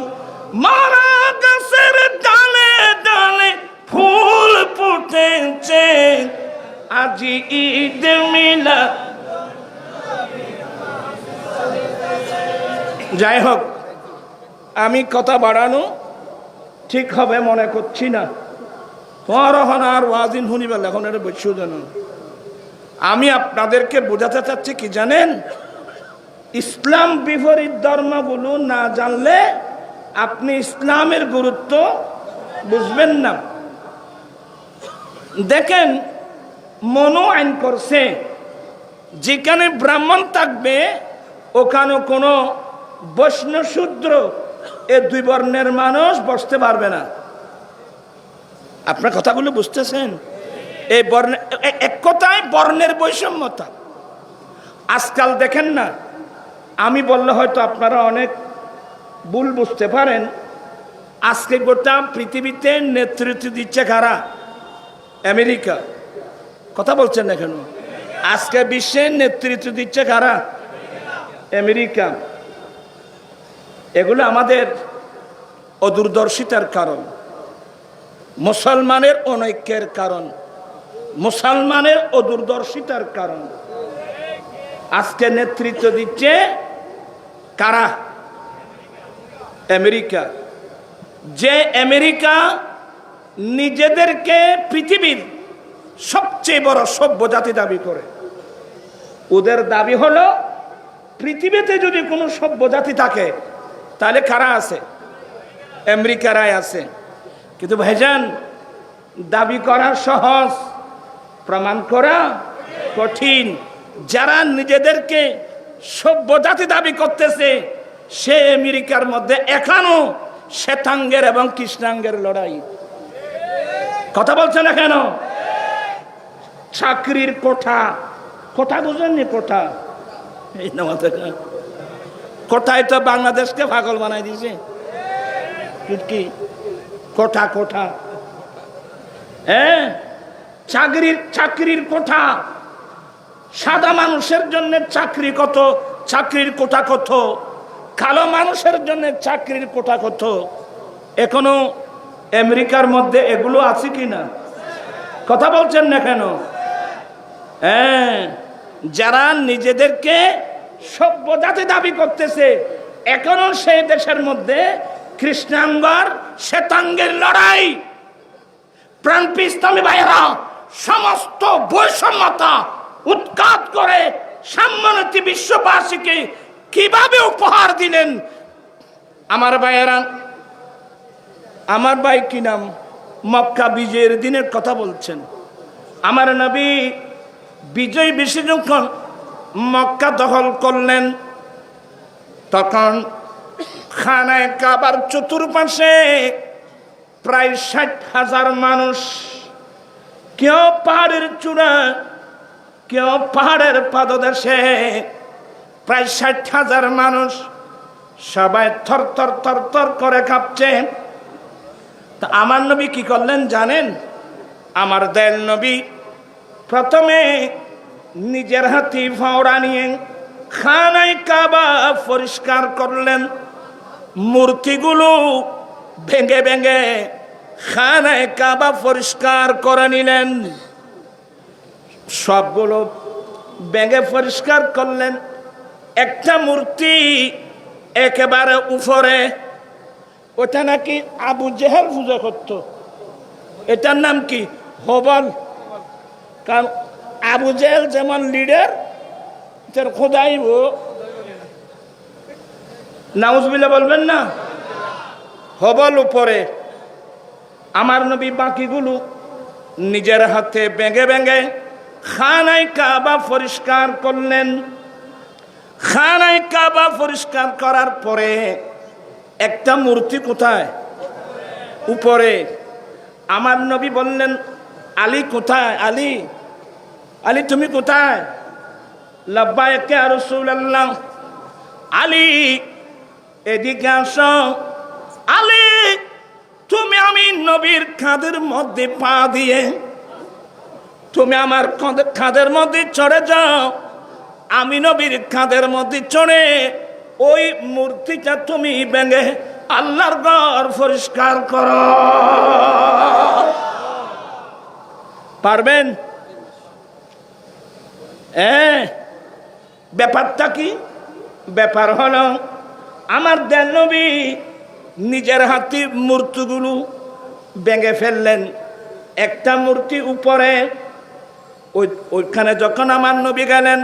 মারা গাছের ডালে ডালে ফুল ফুটেছে, আজি ঈদ মিলাদ। যাই হোক, আমি কথা বাড়ানো ঠিক হবে মনে করছি না। পরহন আর ওয়াজিন শুনিবেল এখন এটা বসিও জানো। আমি আপনাদেরকে বোঝাতে চাচ্ছি কি জানেন, ইসলাম বিপরীত ধর্মগুলো না জানলে আপনি ইসলামের গুরুত্ব বুঝবেন না। দেখেন, মনো আইন করছে যেখানে ব্রাহ্মণ থাকবে ওখানে কোনো বৈষ্ণব শূদ্র এ দুই বর্ণের মানুষ বসতে পারবে না। আপনার কথাগুলো বুঝতেছেন? এই বর্ণ, এক কথায় বর্ণের বৈষম্যতা। আজকাল দেখেন না, আমি বললে হয়তো আপনারা অনেক ভুল বুঝতে পারেন। আজকে গোটা পৃথিবীতে নেতৃত্ব দিচ্ছে কারা? আমেরিকা। কথা বলছেন না কেন? আজকে বিশ্বের নেতৃত্ব দিচ্ছে কারা? আমেরিকা। এগুলো আমাদের অদূরদর্শিতার কারণ, মুসলমানের অনৈক্যের কারণ, মুসলমানের অদূরদর্শিতার কারণ। আজকে নেতৃত্ব দিচ্ছে কারা? আমেরিকা। যে আমেরিকা নিজেদেরকে পৃথিবীর সবচেয়ে বড় সভ্য জাতি দাবি করে। ওদের দাবি হলো পৃথিবীতে যদি কোনো সভ্য জাতি থাকে তাহলে কারা আছে? আমেরিকারাই আছে। কিন্তু ভাইজান, দাবি করা সহজ, প্রমাণ করা কঠিন। যারা নিজেদেরকে সভ্য জাতি দাবি করতেছে সে আমেরিকার মধ্যে এখনো শ্বেতাঙ্গের এবং কৃষ্ণাঙ্গের লড়াই। কথা বলছে না কেন? চাকরির কোঠা, কোঠা বুঝেননি? কোঠা, এই নামা কোঠায় তো বাংলাদেশকে পাগল বানাই দিয়েছে। কি কোঠা? কোঠা, হ্যাঁ, চাকরির কোঠা। সাদা মানুষের জন্য চাকরি কত, চাকরির কোঠা কত, কালো মানুষের জন্য চাকরির কোঠা কত। এখনো আমেরিকার মধ্যে এগুলো আছে কিনা? কথা বলছেন না কেন? হ্যাঁ, যারা নিজেদেরকে সভ্য জাতি দাবি করতেছে এখনো সেই দেশের মধ্যে কৃষ্ণাঙ্গর শ্বেতাঙ্গের লড়াই। প্রাণপ্রিয় ইসলামী ভাইয়েরা, সমস্ত বৈষম্যতা উৎখাত করে সাম্যনীতি বিশ্ববাসীকে কিভাবে উপহার দিলেন আমার ভাইয়েরা। আমার ভাই কি নাম, মক্কা বিজয়ের দিনের কথা বলছেন। আমার নবী বিজয় বেশি যখন মক্কা দখল করলেন তখন খানায় কাবার চতুর্পাশে প্রায় 60,000 মানুষ, কেউ পাহাড়ের চূড়া, কেউ পাহাড়ের পাদদেশে, প্রায় 60,000 মানুষ, সবাই থর থর থর থর করে কাঁপছে। তা আমার নবী কি করলেন জানেন? আমার দয়াল নবী প্রথমে নিজের হাতে ফাওড়া নিয়ে খানায় কাবা পরিষ্কার করলেন। মূর্তিগুলো ভেঙে ভেঙে খানায় কাবা পরিষ্কার করে নিলেন। সবগুলো ভেঙে পরিষ্কার করলেন। একটা মূর্তি একেবারে উপরে, ওটা নাকি আবু জেহেল পূজা করত। এটার নাম কি? হবল। কারণ আবু জেহেল যেমন লিডার, তার খোদাই ও নাউজুবিল্লাহ বলবেন না, হবল উপরে। আমার নবী বাকিগুলো নিজের হাতে ভেঙে ভেঙে খানায় কাবা পরিষ্কার করলেন। খানায় কাবা পরিষ্কার করার পরে একটা মূর্তি কোথায়? উপরে। আমার নবী বললেন, আলী কোথায়? আলী, আলী তুমি কোথায়? লাব্বাইক ইয়া রাসূলুল্লাহ। আলী এদিকে আসো। আলী তুমি আমি নবীর কাঁধের মধ্যে পা দিয়ে তুমি আমার কাঁধের মধ্যে চড়ে যাও। আমি নবীর কাঁধের মধ্যে চড়ে ওই মূর্তিটা তুমি ভেঙে আল্লাহর ঘর পরিষ্কার করো। পারবেন? ব্যাপারটা কি? ব্যাপার হলো আমার দেন নবী নিজের হাতে মূর্তিগুলো ভেঙে ফেললেন। একটা মূর্তি উপরে, ওইখানে যখন আমার নবী গেলেন,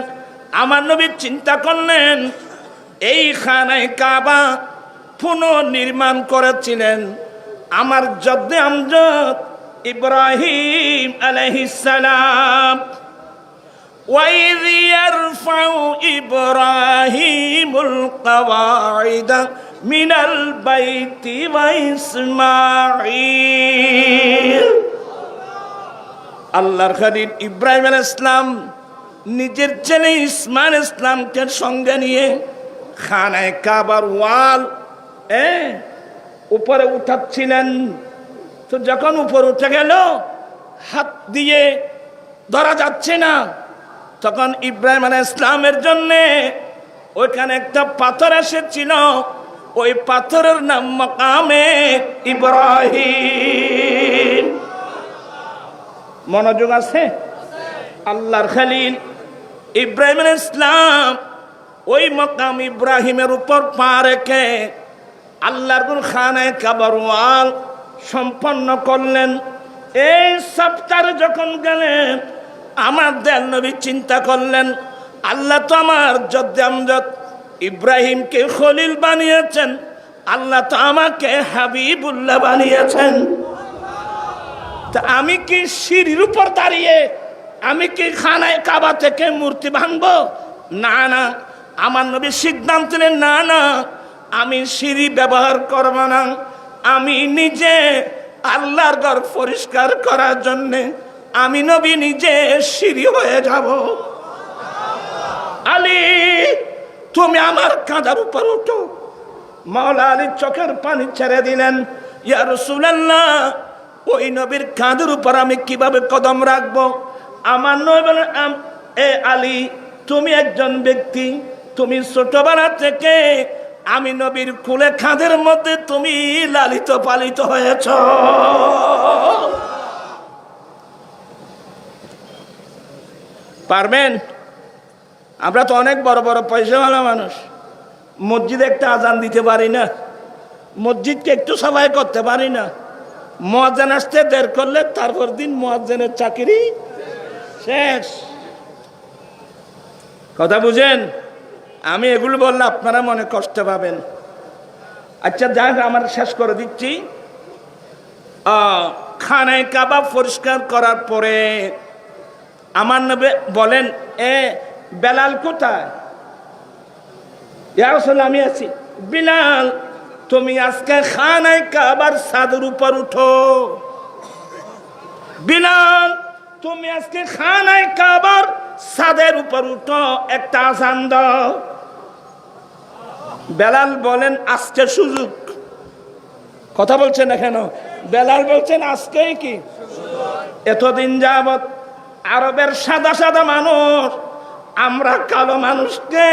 আমার নবী চিন্তা করলেন এই খানায় কাবা পুনর্নির্মাণ করেছিলেন আমার জদ্দে আমজদ ইব্রাহিম আলাইহিস সালাম। وَإِذْ يَرْفَعُ إِبْرَاهِيمُ الْقَوَاعِدَ مِنَ الْبَيْتِ وَإِسْمَاعِيلُ। আল্লাহর খলিল ইব্রাহিম আলাইহিস সালাম নিজের ছেলে ইসমাইল ইসলামকে সঙ্গে নিয়ে খানায় কাবার ওয়াল উপরে উঠাচ্ছিলেন। তো যখন উপরে উঠে গেল, হাত দিয়ে ধরা যাচ্ছে না, তখন ইব্রাহিম আলাইহিস সালামের জন্য ওইখানে একটা পাথর এসেছিল। ওই পাথরের নাম মাকামে ইব্রাহিম। মনোযোগ আছে? আল্লাহর খলিল ইব্রাহিম আলাইহিস সালাম ওই মাকাম ইব্রাহিমের উপর পা রেখে আল্লাহর খানায় কাবার ওয়াল সম্পন্ন করলেন। এই সপ্তাহে যখন গেলেন, আমার দয়াল নবী চিন্তা করলেন, আল্লাহ তো আমার জদ্দে আমজদ ইব্রাহিমকে খলিল বানিয়েছেন, আল্লাহ তো আমাকে হাবিবুল্লাহ বানিয়েছেন। তা আমি কি সিঁড়ির উপর দাঁড়িয়ে আমি কি খানায় কাবা থেকে মূর্তি ভাঙবো? না না, আমার নবী সিদ্ধান্ত নেন, না না, আমি সিঁড়ি ব্যবহার করব না। আমি নিজে আল্লাহর ঘর পরিষ্কার করার জন্যে আমি নবী নিজে সিঁড়ি হয়ে যাব। আলী তুমি আমার কাঁধার উপর উঠো। মাওলা আলী চোখের পানি ছেড়ে দিলেন। ইয়া রাসূলুল্লাহ, ওই নবীর কাঁধের উপর আমি কিভাবে কদম রাখবো? আমার নবী বলেন, এ আলী তুমি একজন ব্যক্তি, তুমি ছোটবেলা থেকে আমি নবীর কোলে কাঁধের মধ্যে তুমি লালিত পালিত হয়েছ। পারবেন? আমরা তো অনেক বড় বড় পয়সাওয়ালা মানুষ, মসজিদে একটা আজান দিতে পারি না, মসজিদকে একটু সবাই করতে পারি না। মুয়াজ্জিন আসতে দেরি করলে তারপর দিন মুয়াজ্জিনের চাকরি শেষ। কথা বুঝেন? আমি এগুলো বললে আপনারা মনে কষ্ট পাবেন। আচ্ছা যাই, আমার শেষ করে দিচ্ছি। খানায় কাবা পরিষ্কার করার পরে আমার নবী বলেন, এ বেলাল কোথায়? ইয়া রাসূলুল্লাহ আমি আছি। বিলাল তুমি আজকে খানায় কাবার ছাদের উপর উঠো। বিলাল তুমি আজকে খানায় কাবার ছাদের উপর উঠো, একটা আজান দাও। বেলাল বলেন আজকে সুযোগ। কথা বলছেন না কেন? বেলাল বলছেন আজকে কি? এতদিন যাবত আরবের সাদা সাদা মানুষ আমরা কালো মানুষকে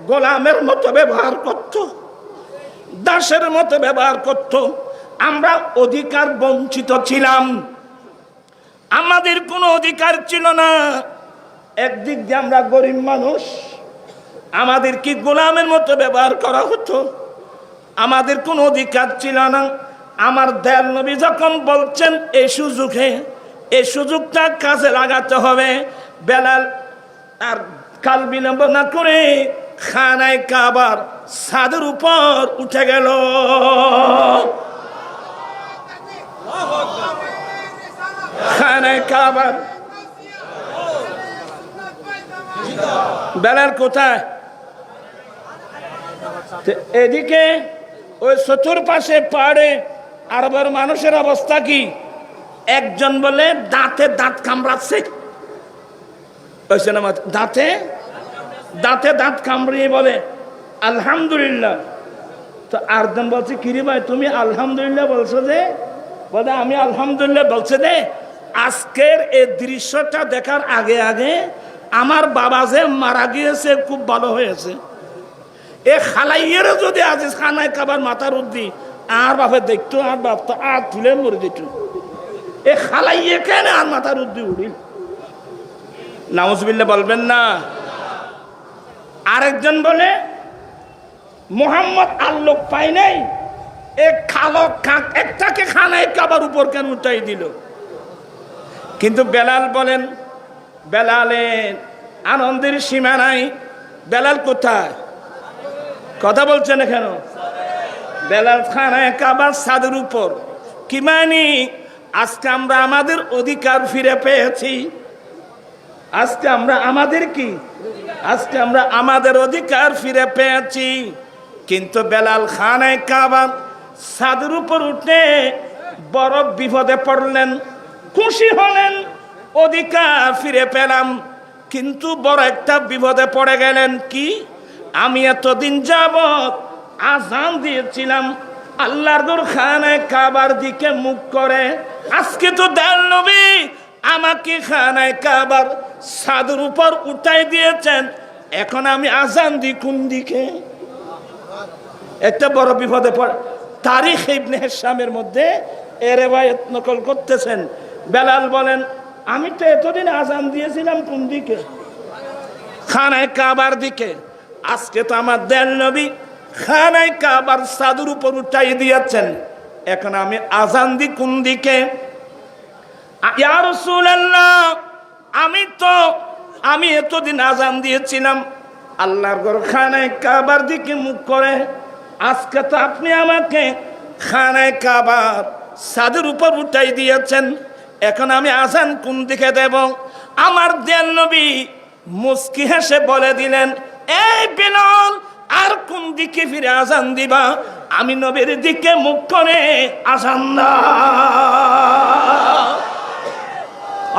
গোলামের মতো ব্যবহার করত, দাসের মতো ব্যবহার করত। আমরা অধিকার বঞ্চিত ছিলাম, আমাদের কোনো অধিকার ছিল না। একদিক দিয়ে আমরা গরিব মানুষ, আমাদের কি গোলামের মতো ব্যবহার করা হতো, আমাদের কোনো অধিকার ছিল না। আমার দয়াল নবী যখন বলছেন এই সুযোগে, এই সুযোগটা কাজে লাগাতে হবে, বেলাল আর কাল বিলম্ব না করে খানায় কাবার ছাদের উপর উঠে গেল। খানায় কাবার বেলাল কোথায়? এদিকে ওই চতুর্পাশে পাহাড়ে আরবের মানুষের অবস্থা কি? একজন বলে দাঁতে দাঁত কামড়াচ্ছে, দাঁতে দাঁতে দাঁত কামড়িয়ে বলে আলহামদুলিল্লাহ। তো আরজন বলছে কিরে ভাই তুমি আলহামদুলিল্লাহ বলছো যে? বলে আমি আলহামদুলিল্লাহ বলছে যে আজকের এই দৃশ্যটা দেখার আগে আগে আমার বাবা যে মারা গিয়েছে খুব ভালো হয়েছে। এ খালাইয়ের যদি আজ খানায় কাবার মাথার উদ্দি আর বাপে দেখতো আর বাপ তো আর তুলে মরে যেত। এ খালাইয়ে কেন আর মাথার উদ্দি উড়ি? নাউজুবিল্লাহ বলবেন না। আরেকজন বলে মোহাম্মদ আর লোক পাই নাই, এ খালো কাক একটাকে খানায় কাবার উপর কেন উঠাই দিল? কিন্তু বেলাল বলেন, বেলালের আনন্দের সীমা নাই। বেলাল কোথায়? কথা বলছেন কেন? বেলাল খানায় কাবার ছাদের উপর। কি মানি? আজকে আমরা আমাদের অধিকার ফিরে পেয়েছি। আজকে আমরা আমাদের কি? আজকে আমরা আমাদের অধিকার ফিরে পেয়েছি। কিন্তু বেলাল খানায় কাবার ছাদের উপর উঠে বড় বিপদে পড়লেন। খুশি হলেন অধিকার ফিরে পেলাম, কিন্তু বড় একটা বিপদে পড়ে গেলেন। কি? আমি এতদিন যাবত আযান দিয়েছিলাম আল্লাহর ঘর খানায় কাবার দিকে মুখ করে। আজকে তো দয়াল নবী আমাকে খানায় কাবার ছাদের উপর উঠাই দিয়েছেন, এখন আমি আযান দিই কোন দিকে? একটা বড় বিপদে পড়ে। তারিখ ইবনে হিশামের মধ্যে এ রিওয়ায়াত নকল করতেছেন। বেলাল বলেন আমি তো এতদিন আযান দিয়েছিলাম কোন দিকে? খানায় কাবার দিকে। আজকে তো আমার দয়াল নবী খানায় কাবার ছাদের উপর উঠাই দিয়েছেন, এখন আমি আযান দিই কোন দিকে? ইয়া রাসূলুল্লাহ আমি এতদিন আযান দিয়েছিলাম আল্লাহর ঘর খানায় কাবার দিকে মুখ করে। আজকে তো আপনি আমাকে খানায় কাবার ছাদের উপর উঠাই দিয়েছেন, এখন আমি আযান কোন দিকে দেব? আমার দয়াল নবী মুস্কি হেসে বলে দিলেন, এই বেলাল আর কোন দিকে ফিরে আযান দিবা? আমি নবীর দিকে মুখ করে আযান দাও।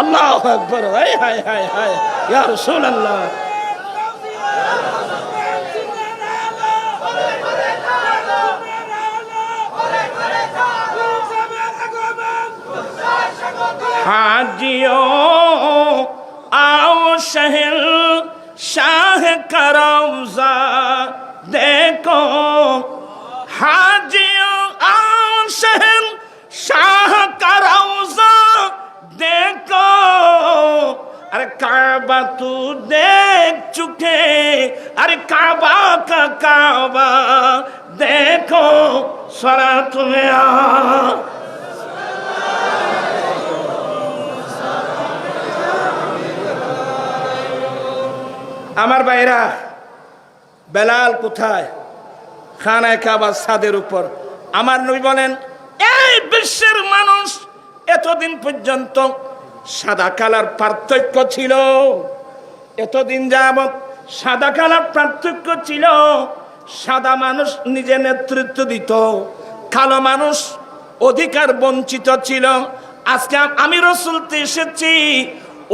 আল্লাহু আকবার। হায় হায় হায় হায় ইয়া রাসূলুল্লাহ। हाजियो आओ शहर शाह का रौज़ा देखो, हाजियो आओ शहर शाह का रौज़ा देखो। अरे काबा तू देख चुके, अरे काबा का काबा देखो, सरा तुम्हें आ। আমার ভাইরা, বেলাল কোথায়? খানায় কাবার ছাদের উপর। আমার নবী বলেন এই বিশ্বের মানুষ এতদিন পর্যন্ত সাদা কালার পার্থক্য ছিল, এতদিন যাবত সাদা কালার পার্থক্য ছিল। সাদা মানুষ নিজে নেতৃত্ব দিত, কালো মানুষ অধিকার বঞ্চিত ছিল। আজকে আমি রাসূল এসেছি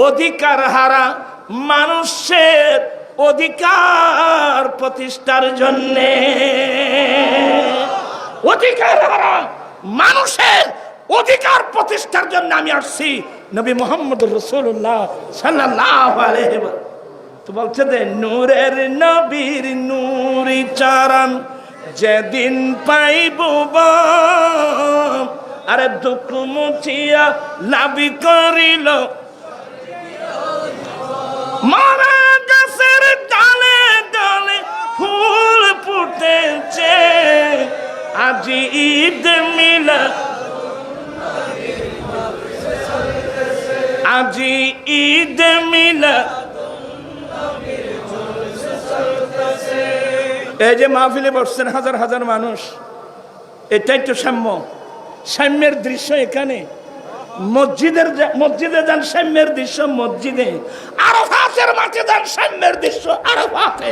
অধিকার হারা মানুষের অধিকার প্রতিষ্ঠার জন্যে। অধিকার হারা মানুষের অধিকার প্রতিষ্ঠার জন্য আমি আসছি। নবী মুহাম্মদ রাসূলুল্লাহ সাল্লাল্লাহু আলাইহি ওয়াসাল্লাম তো বলছে যে নূরের নবীর নূরি চরণ যেদিন পাইব, আরে দুঃখ মুছিয়া লাভি করিল। মারা গাছের ডালে ডালে ফুল ফুটেছে, আজি ঈদ মিলাদ, আজি ঈদ মিলাদ এই যে মাহফিলে বসছেন হাজার হাজার মানুষ, এটাই তো সাম্য। সাম্যের দৃশ্য এখানে। মসজিদে যান, সাম্যের দৃশ্য মসজিদে। আরাফাতের মাঠে যান, সাম্যের দৃশ্য আরাফাতে।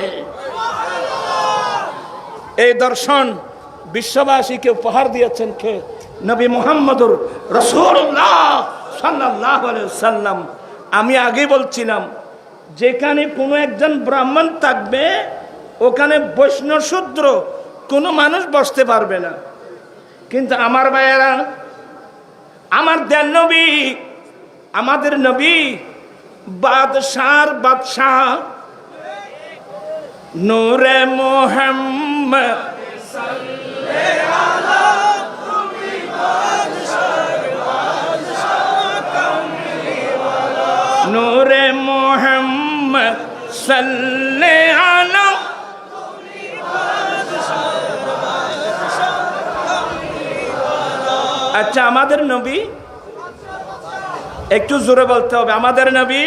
এই দর্শন বিশ্ববাসীকে উপহার দিয়েছেন কে? নবী মুহাম্মদুর রাসূলুল্লাহ সাল্লাল্লাহু আলাইহি ওয়াসাল্লাম। আমি আগে বলছিলাম, যেখানে কোনো একজন ব্রাহ্মণ থাকবে ওখানে বৈষ্ণব শূদ্র কোনো মানুষ বসতে পারবে না। কিন্তু আমার ভাইয়েরা, আমার দেন নবী, আমাদের নবী বাদশার বাদশাহ নূরে মুহাম্মদ নূরে মুহাম্মদ সাল্লাল্লাহু আলা। আচ্ছা, আমাদের নবী, একটু জোরে বলতে হবে, আমাদের নবী।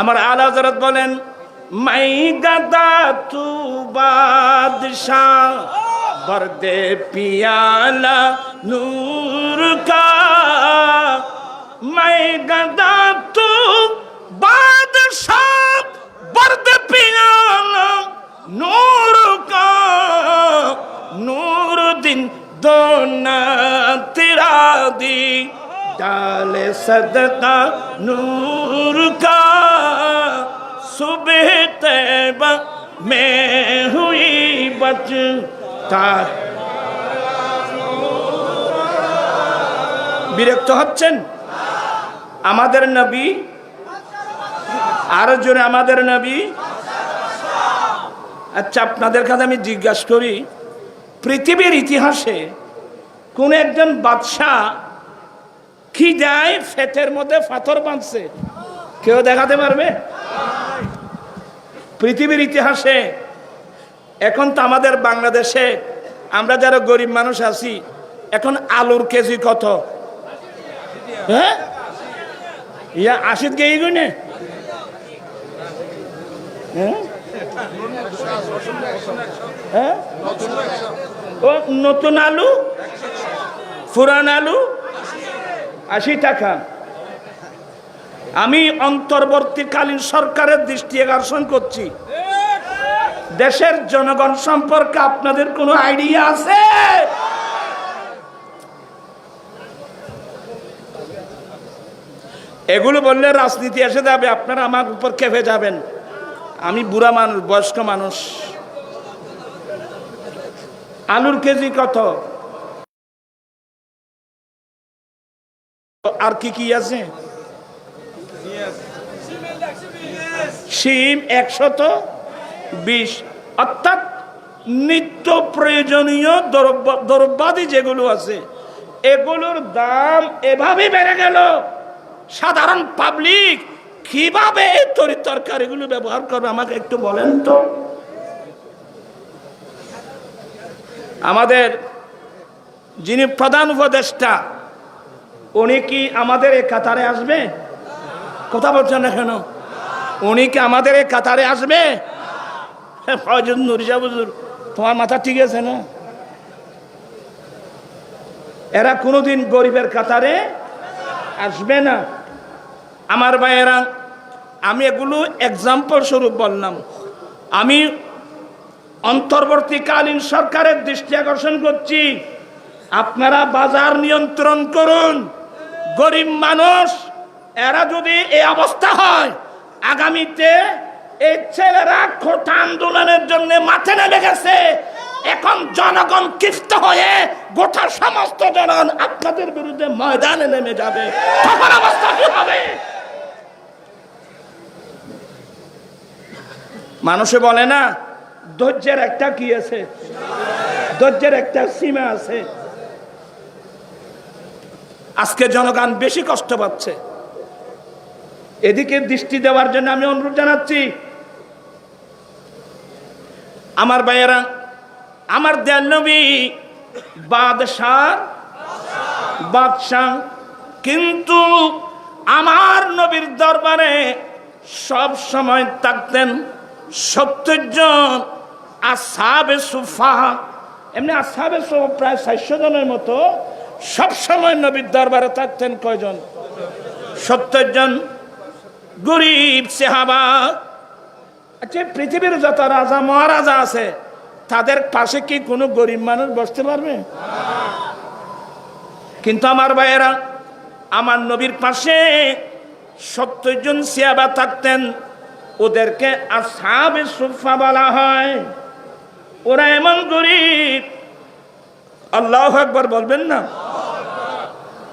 আমার আলা হযরত বলেন, মাই গাদা তু বাদশাহ বরদে পিয়ালা নূর কা, মাই গাদা তু বাদশাহ বরদে পিয়ালা নূর কা, নূর দিন दोना तेरा दी डाले सदका नूर का, सुबह तैबा में हुई बचता। বিরক্ত হচ্ছেন? আমাদের নবী, আরো জোরে আমাদের নবী। আচ্ছা, আপনাদের কাছে আমি জিজ্ঞাসা করি, পৃথিবীর ইতিহাসে কোন একজন বাদশাহ কি যায় ফেতের মধ্যে পাথর বাঁধছে? কেউ দেখাতে পারবে? পৃথিবীর ইতিহাসে। এখন তো আমাদের বাংলাদেশে আমরা যারা গরিব মানুষ আছি, এখন আলুর কেজি কত? হ্যাঁ, ইয়া 80 গেই গুনে। হ্যাঁ, ও নতুন আলু, পুরান আলু 80 টাকা। আমি অন্তর্বর্তীকালীন সরকারের দৃষ্টি আকর্ষণ করছি, দেশের জনগণ সম্পর্কে আপনাদের কোনো আইডিয়া আছে? এগুলো বললে রাজনীতি এসে যাবে, আপনারা আমার উপর খেপে যাবেন। আমি বুড়া মানুষ, বয়স্ক মানুষ। আলুর কেজি কত? আর কি কি আছে? শিম 120। অর্থাৎ নিত্য প্রয়োজনীয় দ্রব্যাদি যেগুলো আছে এগুলোর দাম এভাবে বেড়ে গেল। সাধারণ পাবলিক কিভাবে এই তরকারিগুলো ব্যবহার করবে আমাকে একটু বলেন তো। আমাদের যিনি প্রধান উপদেষ্টা, উনি কি আমাদের এই কাতারে আসবে? কথা বলছেন না কেন? উনি কি আমাদের এই কাতারে আসবে? ফয়জুল নুরিজা হুজুর, তোমার মাথা ঠিক আছে না? এরা কোনোদিন গরিবের কাতারে আসবে না। আমার ভাইয়েরা, আমি এগুলো এক্সাম্পল স্বরূপ বললাম। আমি অন্তর্বর্তীকালীন সরকারের দৃষ্টি আকর্ষণ করছি, আপনারা বাজার নিয়ন্ত্রণ করুন। গরিব মানুষ, এরা যদি এই অবস্থা হয়, আগামীতে এই ছেলেরা কোটা আন্দোলনের জন্য মাঠে নেমে গেছে, এখন জনগণ ক্ষিপ্ত হয়ে গোটা সমস্ত জনগণ আপনাদের বিরুদ্ধে ময়দানে নেমে যাবে। তখন অবস্থা কি হবে? মানুষে বলে না, ধৈর্যের একটা কি আছে, ধৈর্যের একটা সীমা আছে। আজকে জনগণ বেশি কষ্ট পাচ্ছে, এদিকে দৃষ্টি দেওয়ার জন্য আমি অনুরোধ জানাচ্ছি। আমার ভাইয়েরা, আমার দয়াল নবী বাদশাহ, কিন্তু আমার নবীর দরবারে সব সময় থাকতেন 70 জন আসহাবে সুফা, এমনি আসহাবে সুফা প্রায় 400 জনের মতো সবসময় নবীর দরবারে থাকতেন। কয়জন? 70 জন গরিব সাহাবা। আচ্ছা, পৃথিবীর যত রাজা মহারাজা আছে তাদের পাশে কি কোনো গরিব মানুষ বসতে পারবে? কিন্তু আমার ভাইয়েরা, আমার নবীর পাশে 70 জন সাহাবা থাকতেন। ওদেরকে আসহাবে সুফা বলা হয়। ওরা এমন গরিব, আল্লাহু আকবার বলবেন না?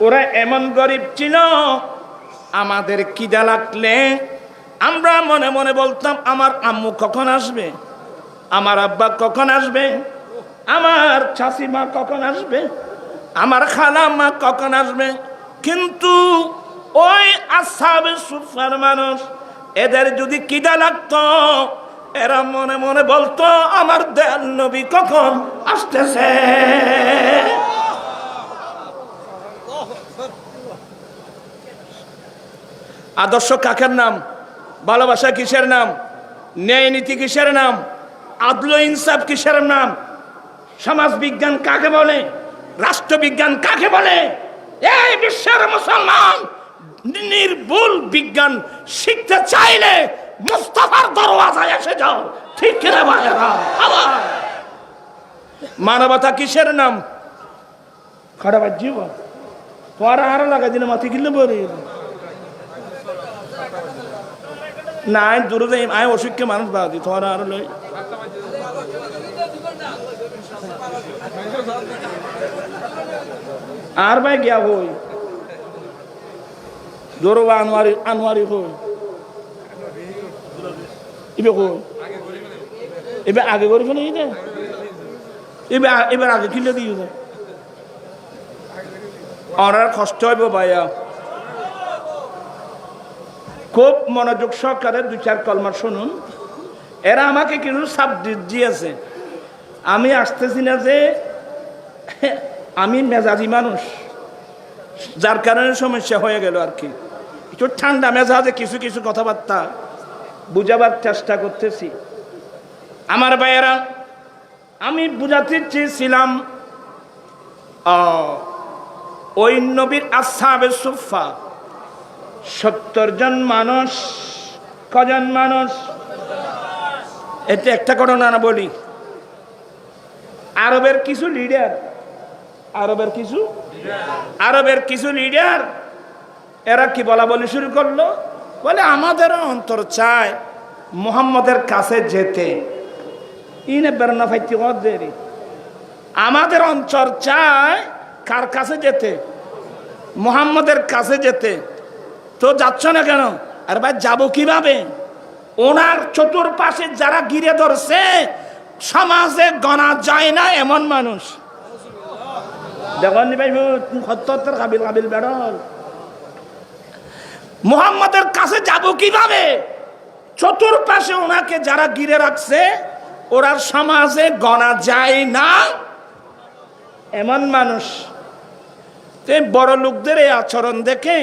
ওরা এমন গরিব ছিল, আমাদের খিদা লাগলে আমরা মনে মনে বলতাম আমার আম্মু কখন আসবে, আমার আব্বা কখন আসবে, আমার চাচিমা কখন আসবে, আমার খালা মা কখন আসবে। কিন্তু ওই আসহাবে সুফার মানুষ, এদের যদি খিদা লাগতো এরা মনে মনে বলতো আমার দয়াল নবী কখন আসতেছে। আদর্শ কাকের নাম? ভালোবাসা কিসের নাম? ন্যায় নীতি কিসের নাম? আদল ইনসাফ কিসের নাম? সমাজ বিজ্ঞান কাকে বলে? রাষ্ট্রবিজ্ঞান কাকে বলে? এই বিশ্বের মুসলমান নির্ভুল বিজ্ঞান শিখতে চাইলে মুস্তাফার দরওয়াজায় এসে যাও। ঠিক কিনা ভাইয়েরা? মানবতা কিসের নাম? খারাপ জীবন। তোরা আরো লাগা দিলে মাথি কিনলে বলি না, দূরে যাই আয় অসুখকে মানুষ বাদি তোরা আরো লই। আর ভাই গিয়া হই দৌড়বা আনোয়ারি আনোয়ারি হই ইবে হই এবার আগে করে ফেলে দে, এবার আগে কিনলে দিয়ে দেয়। আর কষ্ট হইব ভাইয়া। খুব মনোযোগ সহকারে 2-4 কলমা শুনুন। এরা আমাকে কিছু সাবজেক্ট দিয়েছে, আমি আসতেছি না যে আমি মেজাজি মানুষ, যার কারণে সমস্যা হয়ে গেল আর কি। একটু ঠান্ডা মেজাজে কিছু কিছু কথাবার্তা বুঝাবার চেষ্টা করতেছি। আমার ভাইয়েরা, আমি বুঝাতে চেয়েছিলাম ওই নবীর আসহাবে সুফা 70 জন মানুষ। কজন মানুষ? এটা একটা ঘটনা না বলি। আরবের কিছু লিডার, আরবের কিছু লিডার এরা কি বলা বলি শুরু করলো, বলে আমাদেরও অন্তর চায় মুহাম্মদের কাছে যেতে। ইনে বেরনা ফাইতি দেরি, আমাদের অন্তর চায় কার কাছে যেতে? মুহাম্মদের কাছে যেতে। তো যাচ্ছ না কেন? আর ভাই যাবো কিভাবে? ওনার চতুর্পাশে যারা ঘিরে ধরছে সমাজে গণা যায় না এমন মানুষ। দেখেন ভাই, হত্যার কাবিল কাবিল বেড়ল। মুহাম্মদের কাছে যাব কিভাবে? চতুর্পাশে ওনাকে যারা ঘিরে রাখছে ওরা সমাজে গণা যায় না এমন মানুষ। বড় লোকদের এই আচরণ দেখে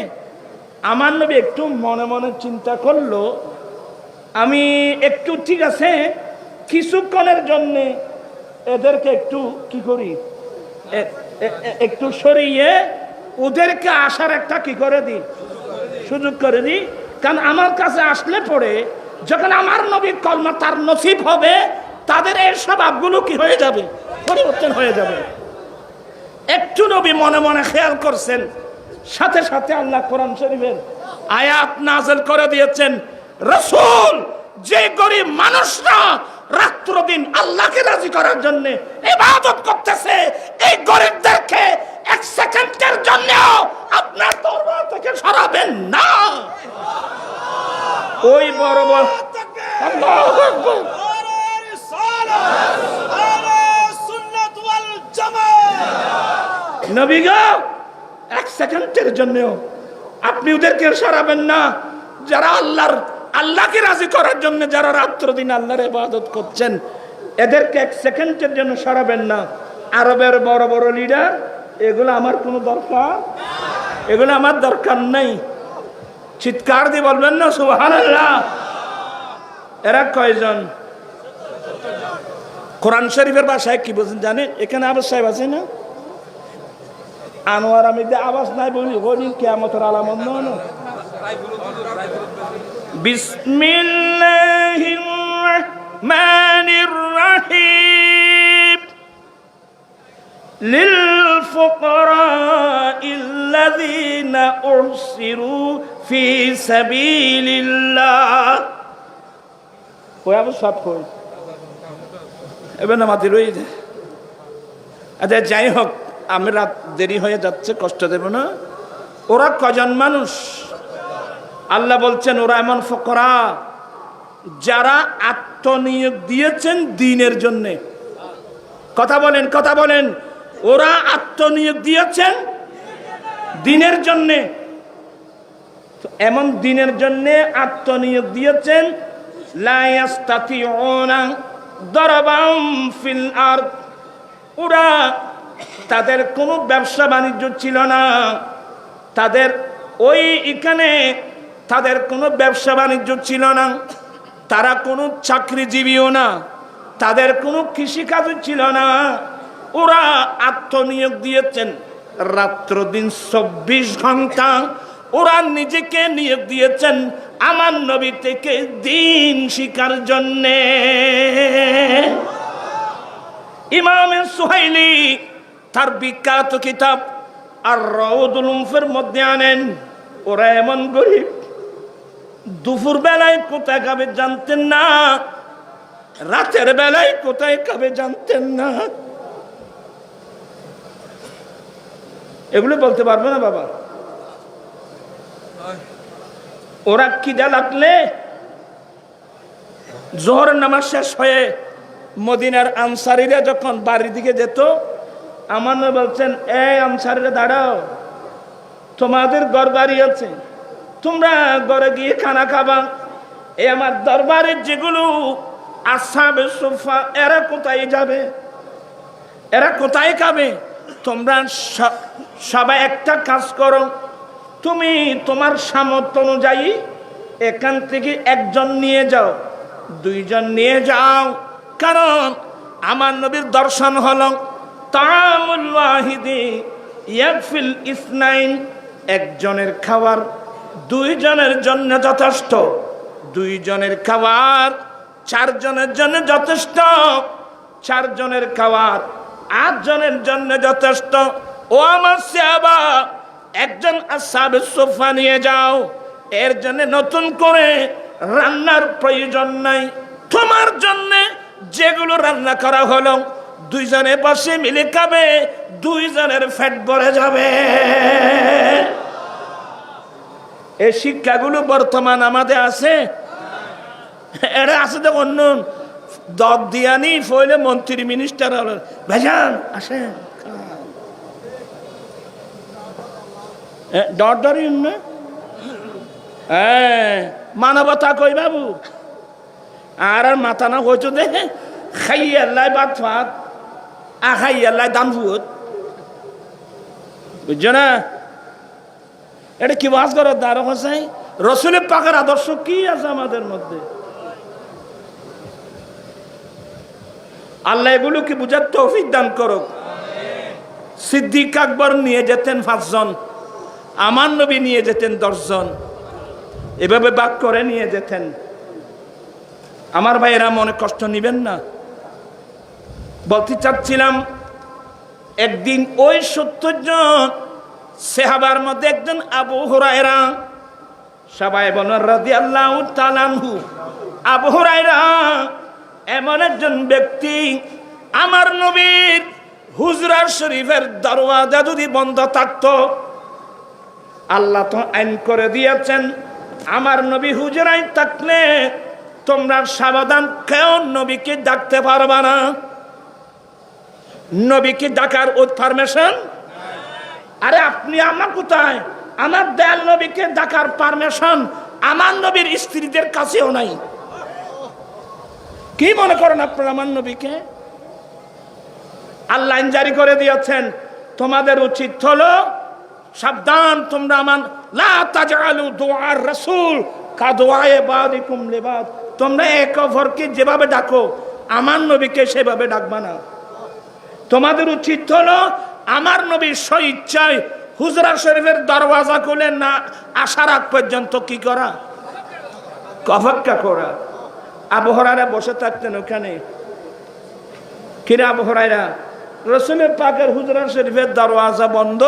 আমার নবী একটু মনে মনে চিন্তা করলো, আমি একটু ঠিক আছে কিছুক্ষণের জন্য এদেরকে একটু কি করি, একটু সরিয়ে ওদেরকে আসার একটা কি করে দিই, সুযোগ করে দিই। কারণ আমার কাছে আসলে পরে যখন আমার নবী কলমা তার নসিব হবে, তাদের এই স্বভাবগুলো কি হয়ে যাবে, পরিবর্তন হয়ে যাবে। একটু নবী মনে মনে খেয়াল করছেন, সাথে সাথে আল্লাহ কোরআন শরীফের আয়াত নাযিল করে দিয়েছেন, রাসূল যে গরিব মানুষরা রাত্র দিন আল্লাহকে রাজি করার জন্য ইবাদত করতেছে, এই গরিবদেরকে এক সেকেন্ডের জন্য আপনার দরবার থেকে সরাবেন না। ওই বড় বড় আল্লাহু আকবার, নবী গো এক সেকেন্ডের জন্য আপনি ওদেরকে সরাবেন না যারা আল্লাহকে রাজি করার জন্য যারা রাত্র দিন আল্লাহর ইবাদত করছেন, এদেরকে এক সেকেন্ডের জন্য সরাবেন না। আরবের বড় বড় লিডার, এগুলো আমার কোনো দরকার, এগুলো আমার দরকার নেই। চিৎকার দিয়ে বলবেন না সুবহানাল্লাহ। এরা কয়জন? কোরআন শরীফের ভাষায় কি বলছেন জানেন? এখানে আবার সাহেব আছে না, আনোয়ার আমি যে আওয়াজ নাই বলি বলি কিয়ামতের আলামত নয় না। বিসমিল্লাহির রাহমানির রাহিম লিল ফুকারাইল্লাযীনা উহসিরু ফি সাবিলিল্লাহ। ওই আবার সব কই এবার নামাজ রয়ে। আচ্ছা যাই হোক, আমি রাত দেরি হয়ে যাচ্ছে, কষ্ট দেব না। ওরা কজন মানুষ? আল্লাহ বলছেন ওরা এমন ফুকরা যারা আত্মনিয়োগ দিয়েছেন দ্বীনের জন্য। কথা বলেন, কথা বলেন। ওরা আত্মনিয়োগ দিয়েছেন দ্বীনের জন্য। এমন দ্বীনের জন্য আত্মনিয়োগ দিয়েছেন লা ইয়াস্তাতিউনা দারাবাম ফিল আরদ। ওরা তাদের কোনো ব্যবসা বাণিজ্য ছিল না, তাদের ওই এখানে তাদের কোনো ব্যবসা বাণিজ্য ছিল না, তারা কোনো চাকরিজীবীও না, তাদের কোনো কৃষিকাজও ছিল না। ওরা আত্মনিয়োগ দিয়েছেন রাত্র দিন 24 ঘন্টা। ওরা নিজেকে নিয়োগ দিয়েছেন আমার নবী থেকে দ্বীন শিখার জন্যে। ইমাম সুহাইলি তার বিখ্যাত কিতাব আর রাউদুল উনফের মধ্যে আনেন, ওরা এমন গরিব দুপুর বেলায় কোথায় খাবে জানতেন না, রাতের বেলায় কোথায় খাবে জানতেন না। এগুলো বলতে পারবে না বাবা। ওরা খিদা লাগলে জোহরের নামাজ শেষ হয়ে মদিনার আনসারীরা যখন বাড়ির দিকে যেত, আমার নবী বলছেন এই আনসারীরা দাঁড়াও, তোমাদের ঘর বাড়ি আছে, তোমরা ঘরে গিয়ে খানা খাবা। এই আমার দরবারের যেগুলো আসহাবে সুফা এরা কোথায় যাবে, এরা কোথায় খাবে? তোমরা সবাই একটা কাজ করো, তুমি তোমার সামর্থ্য অনুযায়ী এখান থেকে একজন নিয়ে যাও, দুইজন নিয়ে যাও। কারণ আমার নবীর দর্শন হলো তামুল ওয়াহিদি ইয়াকফিল ইসনাইন, একজনের খাবার দুইজনের জন্য যথেষ্ট, দুইজনের খাবার চারজনের জন্য যথেষ্ট, চারজনের খাবার 8 জনের জন্য যথেষ্ট। ও আমার সাহাবা, একজন আসহাবে সুফা নিয়ে যাও, এর জন্য নতুন করে রান্নার প্রয়োজন নাই। তোমার জন্য যেগুলো রান্না করা হলো দুইজনের পাশে মিলে খাবে, দুইজনের পেট ভরে যাবে। এই শিক্ষাগুলো বর্তমান আমাদের আছে, এরা আছে তো অন্য দব দিয়ানি ফইলে মন্ত্রী মিনিস্টার ভাইজান আসেন ডরি না। মানবতা কই বাবু, আর মাথা না হইতো দে খাই আল্লাহ বাদ ফাত আ খাই আল্লাহ দাম ভুত, বুঝছো না? এটা কি বাস করার দ্বারা হসাই রসুলের পাকের আদর্শ কি আছে আমাদের মধ্যে? আল্লাহ এগুলোকে বুঝার তৌফিক দান করুক। সিদ্দিক আকবর নিয়ে যেতেন 5 জন, আমার নবী নিয়ে যেতেন 10 জন, এভাবে বাক করে নিয়ে যেতেন। আমার ভাইয়েরা মনে কষ্ট নিবেন না। বলতে চাচ্ছিলাম, একদিন ওই 70 জন সাহাবার মধ্যে একজন আবু হুরায়রা, সবাই বলেন রাদিয়াল্লাহু তাআলা আনহু। আবু হুরায়রা এমন একজন ব্যক্তি, আমার নবীর হুজরা শরীফের দরওয়াজা যদি বন্ধ থাকতো, আল্লাহ তো আইন করে দিয়েছেন আমার নবী হুজরায় থাকলে তোমরা সাবধান, কেউ নবীকে ডাকতে পারবা না। নবীকে ডাকার পারমিশন? আরে আপনি আমার কোথায়? আমার দয়াল নবীকে ডাকার পারমিশন আমার নবীর স্ত্রীদের কাছেও নাই। কি মনে করেন আপনারা আমার নবীকে? আল্লাহ জারি করে দিয়েছেন, তোমাদের উচিত হলো সাবধান, তোমরা আমার লা তাজআলু দুআর রাসূল কাদুআয়ে বাদিকুম লিবাদ, তোমরা একে অপরকে যেভাবে ডাকো আমার নবীকে সেভাবে ডাকবা না। তোমাদের উচিত হলো আমার নবীর স্বইচ্ছায় হুজরা শরীফের দরওয়াজা খুলে না আসার আগ পর্যন্ত কি করা, অপেক্ষা করা। আবু হুরায়রা বসে থাকতেন ওখানে। কিরে আবু হুরায়রা, রাসূলের পাকের হুজরা শরীফের দরওয়াজা বন্ধ,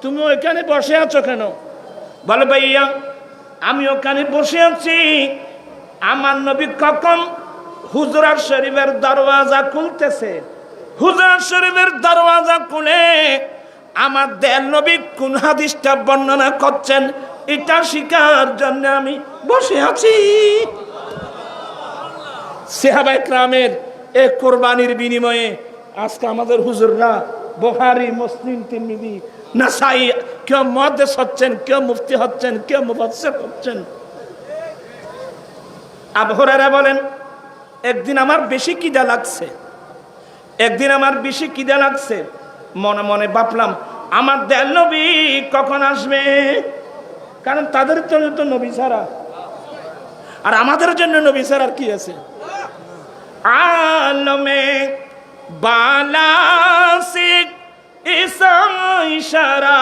তুমি ওইখানে বসে আছো কেন? বলে ভাইয়া আমি ওখানে বসে আছি, আমার নবী কখন হুজরা শরীফের দরওয়াজা খুলতেছে, হুজরা শরীফের দরওয়াজা খুলে আমার দয়াল নবী কোন হাদিসটা বর্ণনা করছেন এটা শিখার জন্য আমি বসে আছি। সাহাবায়ে কেরামের এই কোরবানির বিনিময়ে আজকে আমাদের হুজুররা বুখারী, মুসলিম, তিরমিজি, নাসাই কেউ মুহাদ্দিস হচ্ছেন, কেউ মুফতি হচ্ছেন, কেউ মুফাসসির হচ্ছেন। আবু হুরায়রা বলেন একদিন আমার বেশি খিদা লাগছে, একদিন আমার বেশি খিদা লাগছে, মনে মনে ভাবলাম আমার দয়াল নবী কখন আসবে, কারণ তাদের জন্য তো নবী ছাড়া, আর আমাদের জন্য নবী ছাড়া আর কি আছে। আলমে বালা সে ইসা ইশারা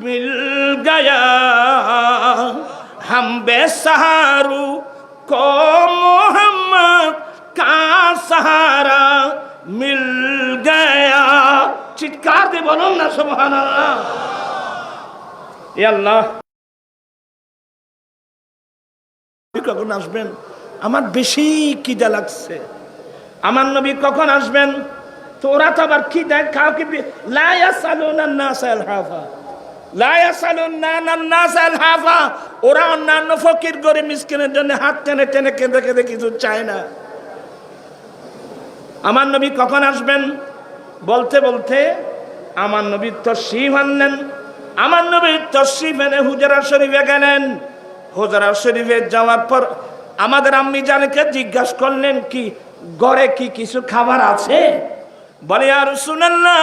মিল গয়া हम बेसहारू को मोहम्मद का सहारा मिल गया। চিৎকার দিয়ে বলুন না সুবহানাল্লাহ। এ আল্লাহ কখন আসবেন, আমার বেশি খিদা লাগছে, আমার নবী কখন আসবেন। তো ওরা তো আবার খিদা কাউকে লা ইয়াসালুনা নাস আলহাফা, লা ইয়াসালুনা নাস আলহাফা, ওরা অন্যান্য ফকির গরিব মিসকিনের জন্য হাত টেনে টেনে কেঁদে কেঁদে কিছু চায় না। আমার নবী কখন আসবেন বলতে বলতে আমার নবী তশরিফ আনলেন। আমার নবী তশরিফ এনে হুজরা শরীফে গেলেন। হুজরা শরীফে যাওয়ার পর আমাদের আম্মি জানকে জিজ্ঞাসা করলেন কি ঘরে কি কিছু খাবার আছে? বলে ইয়া রাসূলুল্লাহ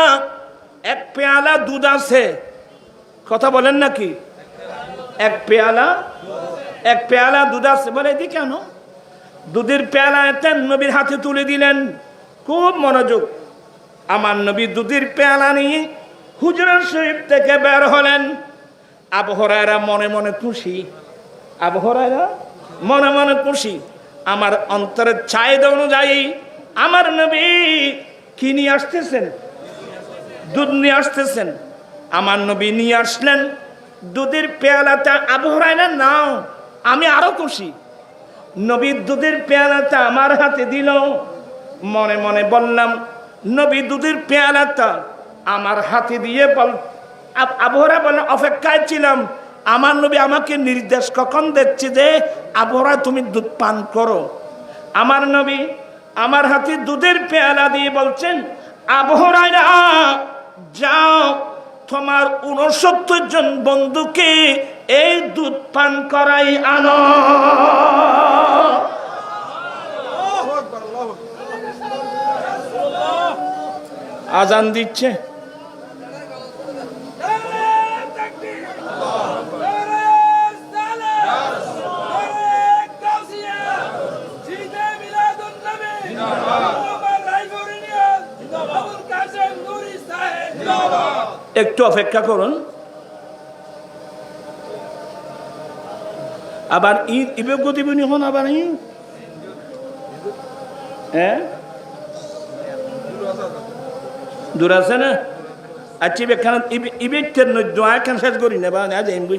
এক পেয়ালা দুধ আছে। কথা বলেন নাকি? এক পেয়ালা দুধ আছে। বলে দি কেন? দুধের পেয়ালা এতেন নবীর হাতে তুলে দিলেন, খুব মনোযোগ। আমার নবী দুধের পেয়ালা নিয়ে হুজরা শরীফ থেকে বের হলেন। আবু হুরায়রা মনে মনে খুশি, আবু হুরায়রা মনে মনে খুশি। আমার অন্তরের চাহিদা অনুযায়ী আমার নবী কি নিয়ে আসতেছেন? দুধ নিয়ে আসতেছেন। আমার নবী নিয়ে আসলেন দুধের পেয়ালাটা। আবু হুরায়রা নাও, আমি আরো খুশি। নবী দুধের পেয়ালাটা আমার হাতে দিল। মনে মনে বললাম নবী দুধের পেয়ালাটা আমার হাতে দিয়ে আবু হুরায়রা বললেন অপেক্ষায় ছিলাম আমার নবী আমাকে নির্দেশ কখন দিচ্ছে যে আবু হুরায়রা তুমি দুধ পান করো। আমার নবী আমার হাতে দুধের পেয়ালা দিয়ে বলছেন আবু হুরায়রা যাও তোমার 69 জন বন্ধুকে এই দুধ পান করাই আনো। আজান দিচ্ছে। একটু অপেক্ষা করুন। আবার ঈদ ইবে গতিবিনি হন আবার হ্যাঁ দূর আছে না। আচ্ছা এখানে ইবেটের দোয়াখান শেষ করি না বা আজ এমবি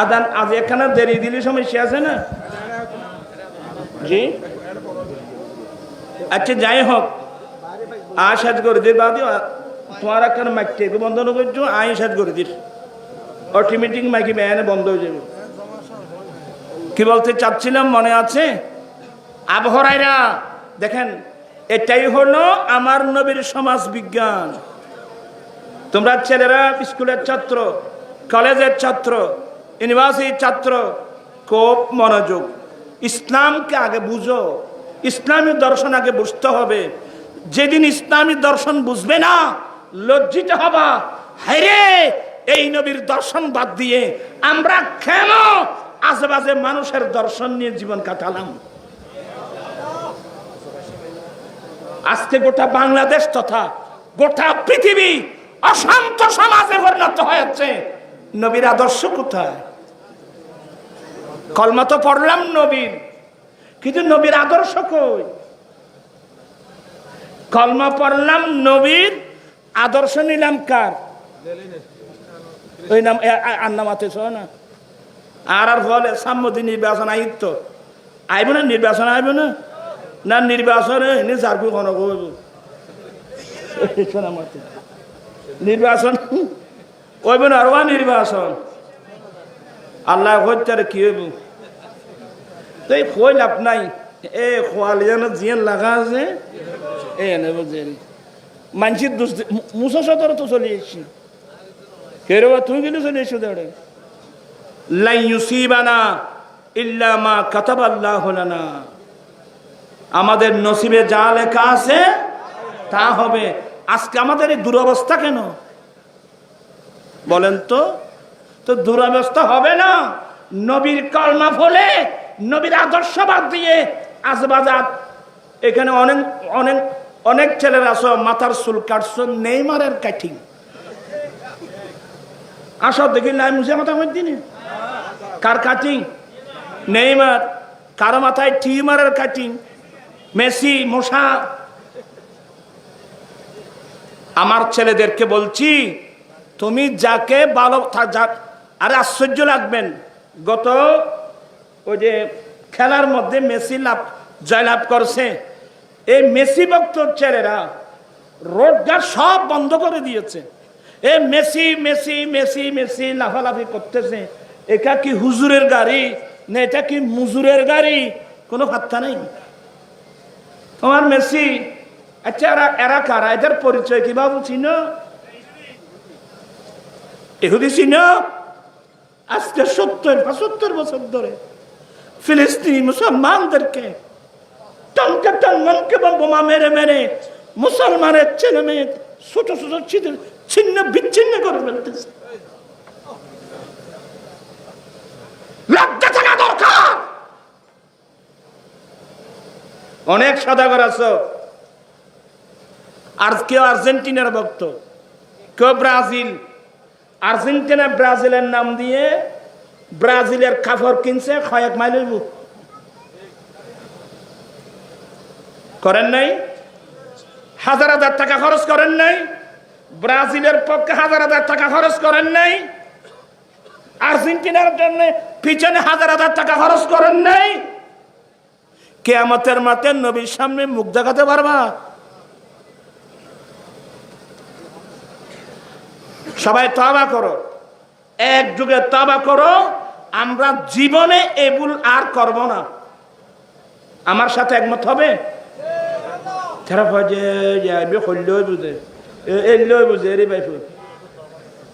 আদান আজ এখানে দেরি দিলে সমস্যা আছে না জি। আচ্ছা যাই হোক আয় শেষ করে দিই বাদ তোমার একখানে মাইকটি বন্ধ না করছো আয় শেষ করে দিস অটোমেটিক মাইকি ব্যানে বন্ধ হয়ে যাবে। কি বলতে চাচ্ছিলাম মনে আছে? আবু হুরায়রা দেখেন এটাই হলো আমার নবীর সমাজ বিজ্ঞান। তোমরা ছেলেরা স্কুলের ছাত্র, কলেজের ছাত্র, ইউনিভার্সিটির ছাত্র, খুব মনোযোগ। ইসলামকে আগে বুঝো, ইসলামী দর্শন আগে বুঝতে হবে। যেদিন ইসলামী দর্শন বুঝবে না লজ্জিত হবা, হায়রে এই নবীর দর্শন বাদ দিয়ে আমরা কেন আশেপাশে মানুষের দর্শন নিয়ে জীবন কাটালাম। আজকে গোটা বাংলাদেশ তথা গোটা পৃথিবী অশান্ত সমাজে পরিণত হয়েছে। নবীর আদর্শ কোথায়? কলমা তো পড়লাম নবীর, কিন্তু নবীর আদর্শ কই? কলমা পড়লাম নবীর, আদর্শ নিলাম কার? ওই নাম আর নাম আছে না। আর ফলে সাম্মতি নির্বাচন আইত আইব না, নির্বাচন আইব না, না নির্বাচনে যারকু কোনো নির্বাচন ওইব না, আর নির্বাচন আল্লাহ হত্যারে কি হইব? তো এই কই লাভ নাই। এ খোয়ালিয়ানো জিয়ান লাগা আছে এ নেব যে মানুষের দোষ মুসা সদর তো চলে এসছি। কে রে তুই কিন্তু চলে এসো দেড়ে লাই ইউসিবানা ইল্লা মা কাতাবাল্লাহু লানা। আমাদের নসিবে যা লেখা আছে তা হবে। আজকে আমাদের এই দুরবস্থা কেন বলেন তো? তো দুরবস্থা হবে না নবীর কলমা ফলে, নবীর আদর্শবাদ দিয়ে আজবাজাত। এখানে অনেক অনেক অনেক ছেলেরা আছো মাথার চুল কাটছো নেইমারের কাটিং। আসো দেখি লাই মুছে মাথা মধ্যে দিনে কার কাটিং? নেইমার। কারো মাথায় টিউমারের কাটিং, মেসি, মশা। আমার ছেলেদেরকে বলছি, তুমি যাকে ভালো আরে আশ্চর্য লাগবেন, গত ওই যে খেলার মধ্যে মেসি জয়লাভ করছে, এই মেসি ভক্তর ছেলেরা রোডঘাট সব বন্ধ করে দিয়েছে। এ মেসি মেসি মেসি মেসি লাফালাফি করতেছে। এটা কি হুজুরের গাড়ি না এটা কি মুজুরের গাড়ি? কোনো পাত্তা নেই। তোমার মেসি, আচ্ছা এরা কারা? এদের পরিচয় কি বাবু চিনো? এহুদি চিনো? আজকে 70-75 বছর ধরে ফিলিস্তিনি মুসলমানদেরকে টনকে টনকে বোমা মেরে মেরে মুসলমানের ছেলে মেয়ে ছোট ছোট ছিন্ন বিচ্ছিন্ন করে ফেলতেছে। লজ্জা থাকা দরকার। অনেক সদাগর আছো, আর কেউ আর্জেন্টিনার ভক্ত, কেউ ব্রাজিল। আর্জেন্টিনা ব্রাজিলের নাম দিয়ে ব্রাজিলের কাপড় কিনছে কয়েক মাইল করেন নাই? হাজার হাজার টাকা খরচ করেন নাই? ব্রাজিলের পক্ষে হাজার হাজার টাকা খরচ করেন নাই? আর্জেন্টিনার জন্য পিছনে হাজার হাজার টাকা খরচ করেন নাই? কিয়ামতের মাঠে নবীর সামনে মুখ দেখাতে পারবা? সবাই তওবা করো, এক যুগে তওবা করো। আমরা জীবনে এই ভুল আর করব না। আমার সাথে একমত হবে?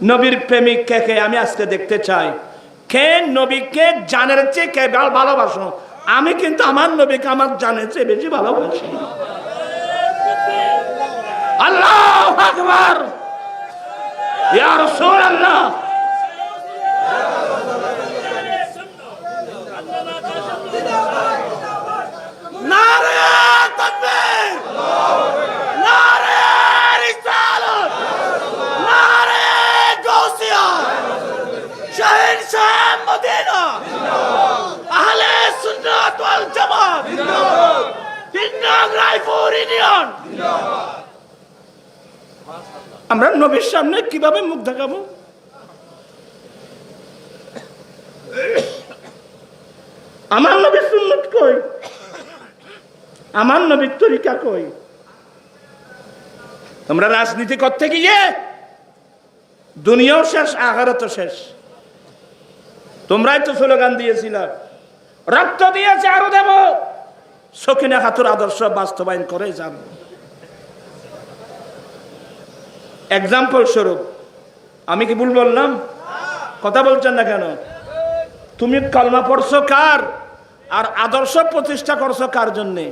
নবীর প্রেমিক কে কে আমি আজকে দেখতে চাই। কে নবীকে জানের চেয়ে কে ভালোবাসো? আমি কিন্তু আমার নবীকে আমার জানের চেয়ে বেশি ভালোবাসি। আল্লাহু আকবার, ইয়া রাসূলুল্লাহ। নারে তাকবীর, নারে রিসালাত, নারে গাউসিয়া, শাহেনশাহ মদিনা, আহলে সুন্নাত ওয়াল জামাত, জিন্নাত রায়পুর ইউনিয়ন। আমরা নবীর সামনে কিভাবে মুখ দেখাবো? আমার নবীর সুন্নাত কই? আমার নবীর তরিকা কই? তোমরা রাজনীতি করতে গিয়ে দুনিয়াও শেষ, আখিরাতও শেষ। তোমরাই তো স্লোগান দিয়েছিল, রক্ত দিয়েছে আরো দেব। সকিনা খাতুর আদর্শ বাস্তবায়ন করে যাব। এক্সাম্পল স্বরূপ আমি কি ভুল বললাম? কথা বলছেন না কেন? তুমি কলমা পড়ছো কার, আর আদর্শ প্রতিষ্ঠা করছো কার জন্যে?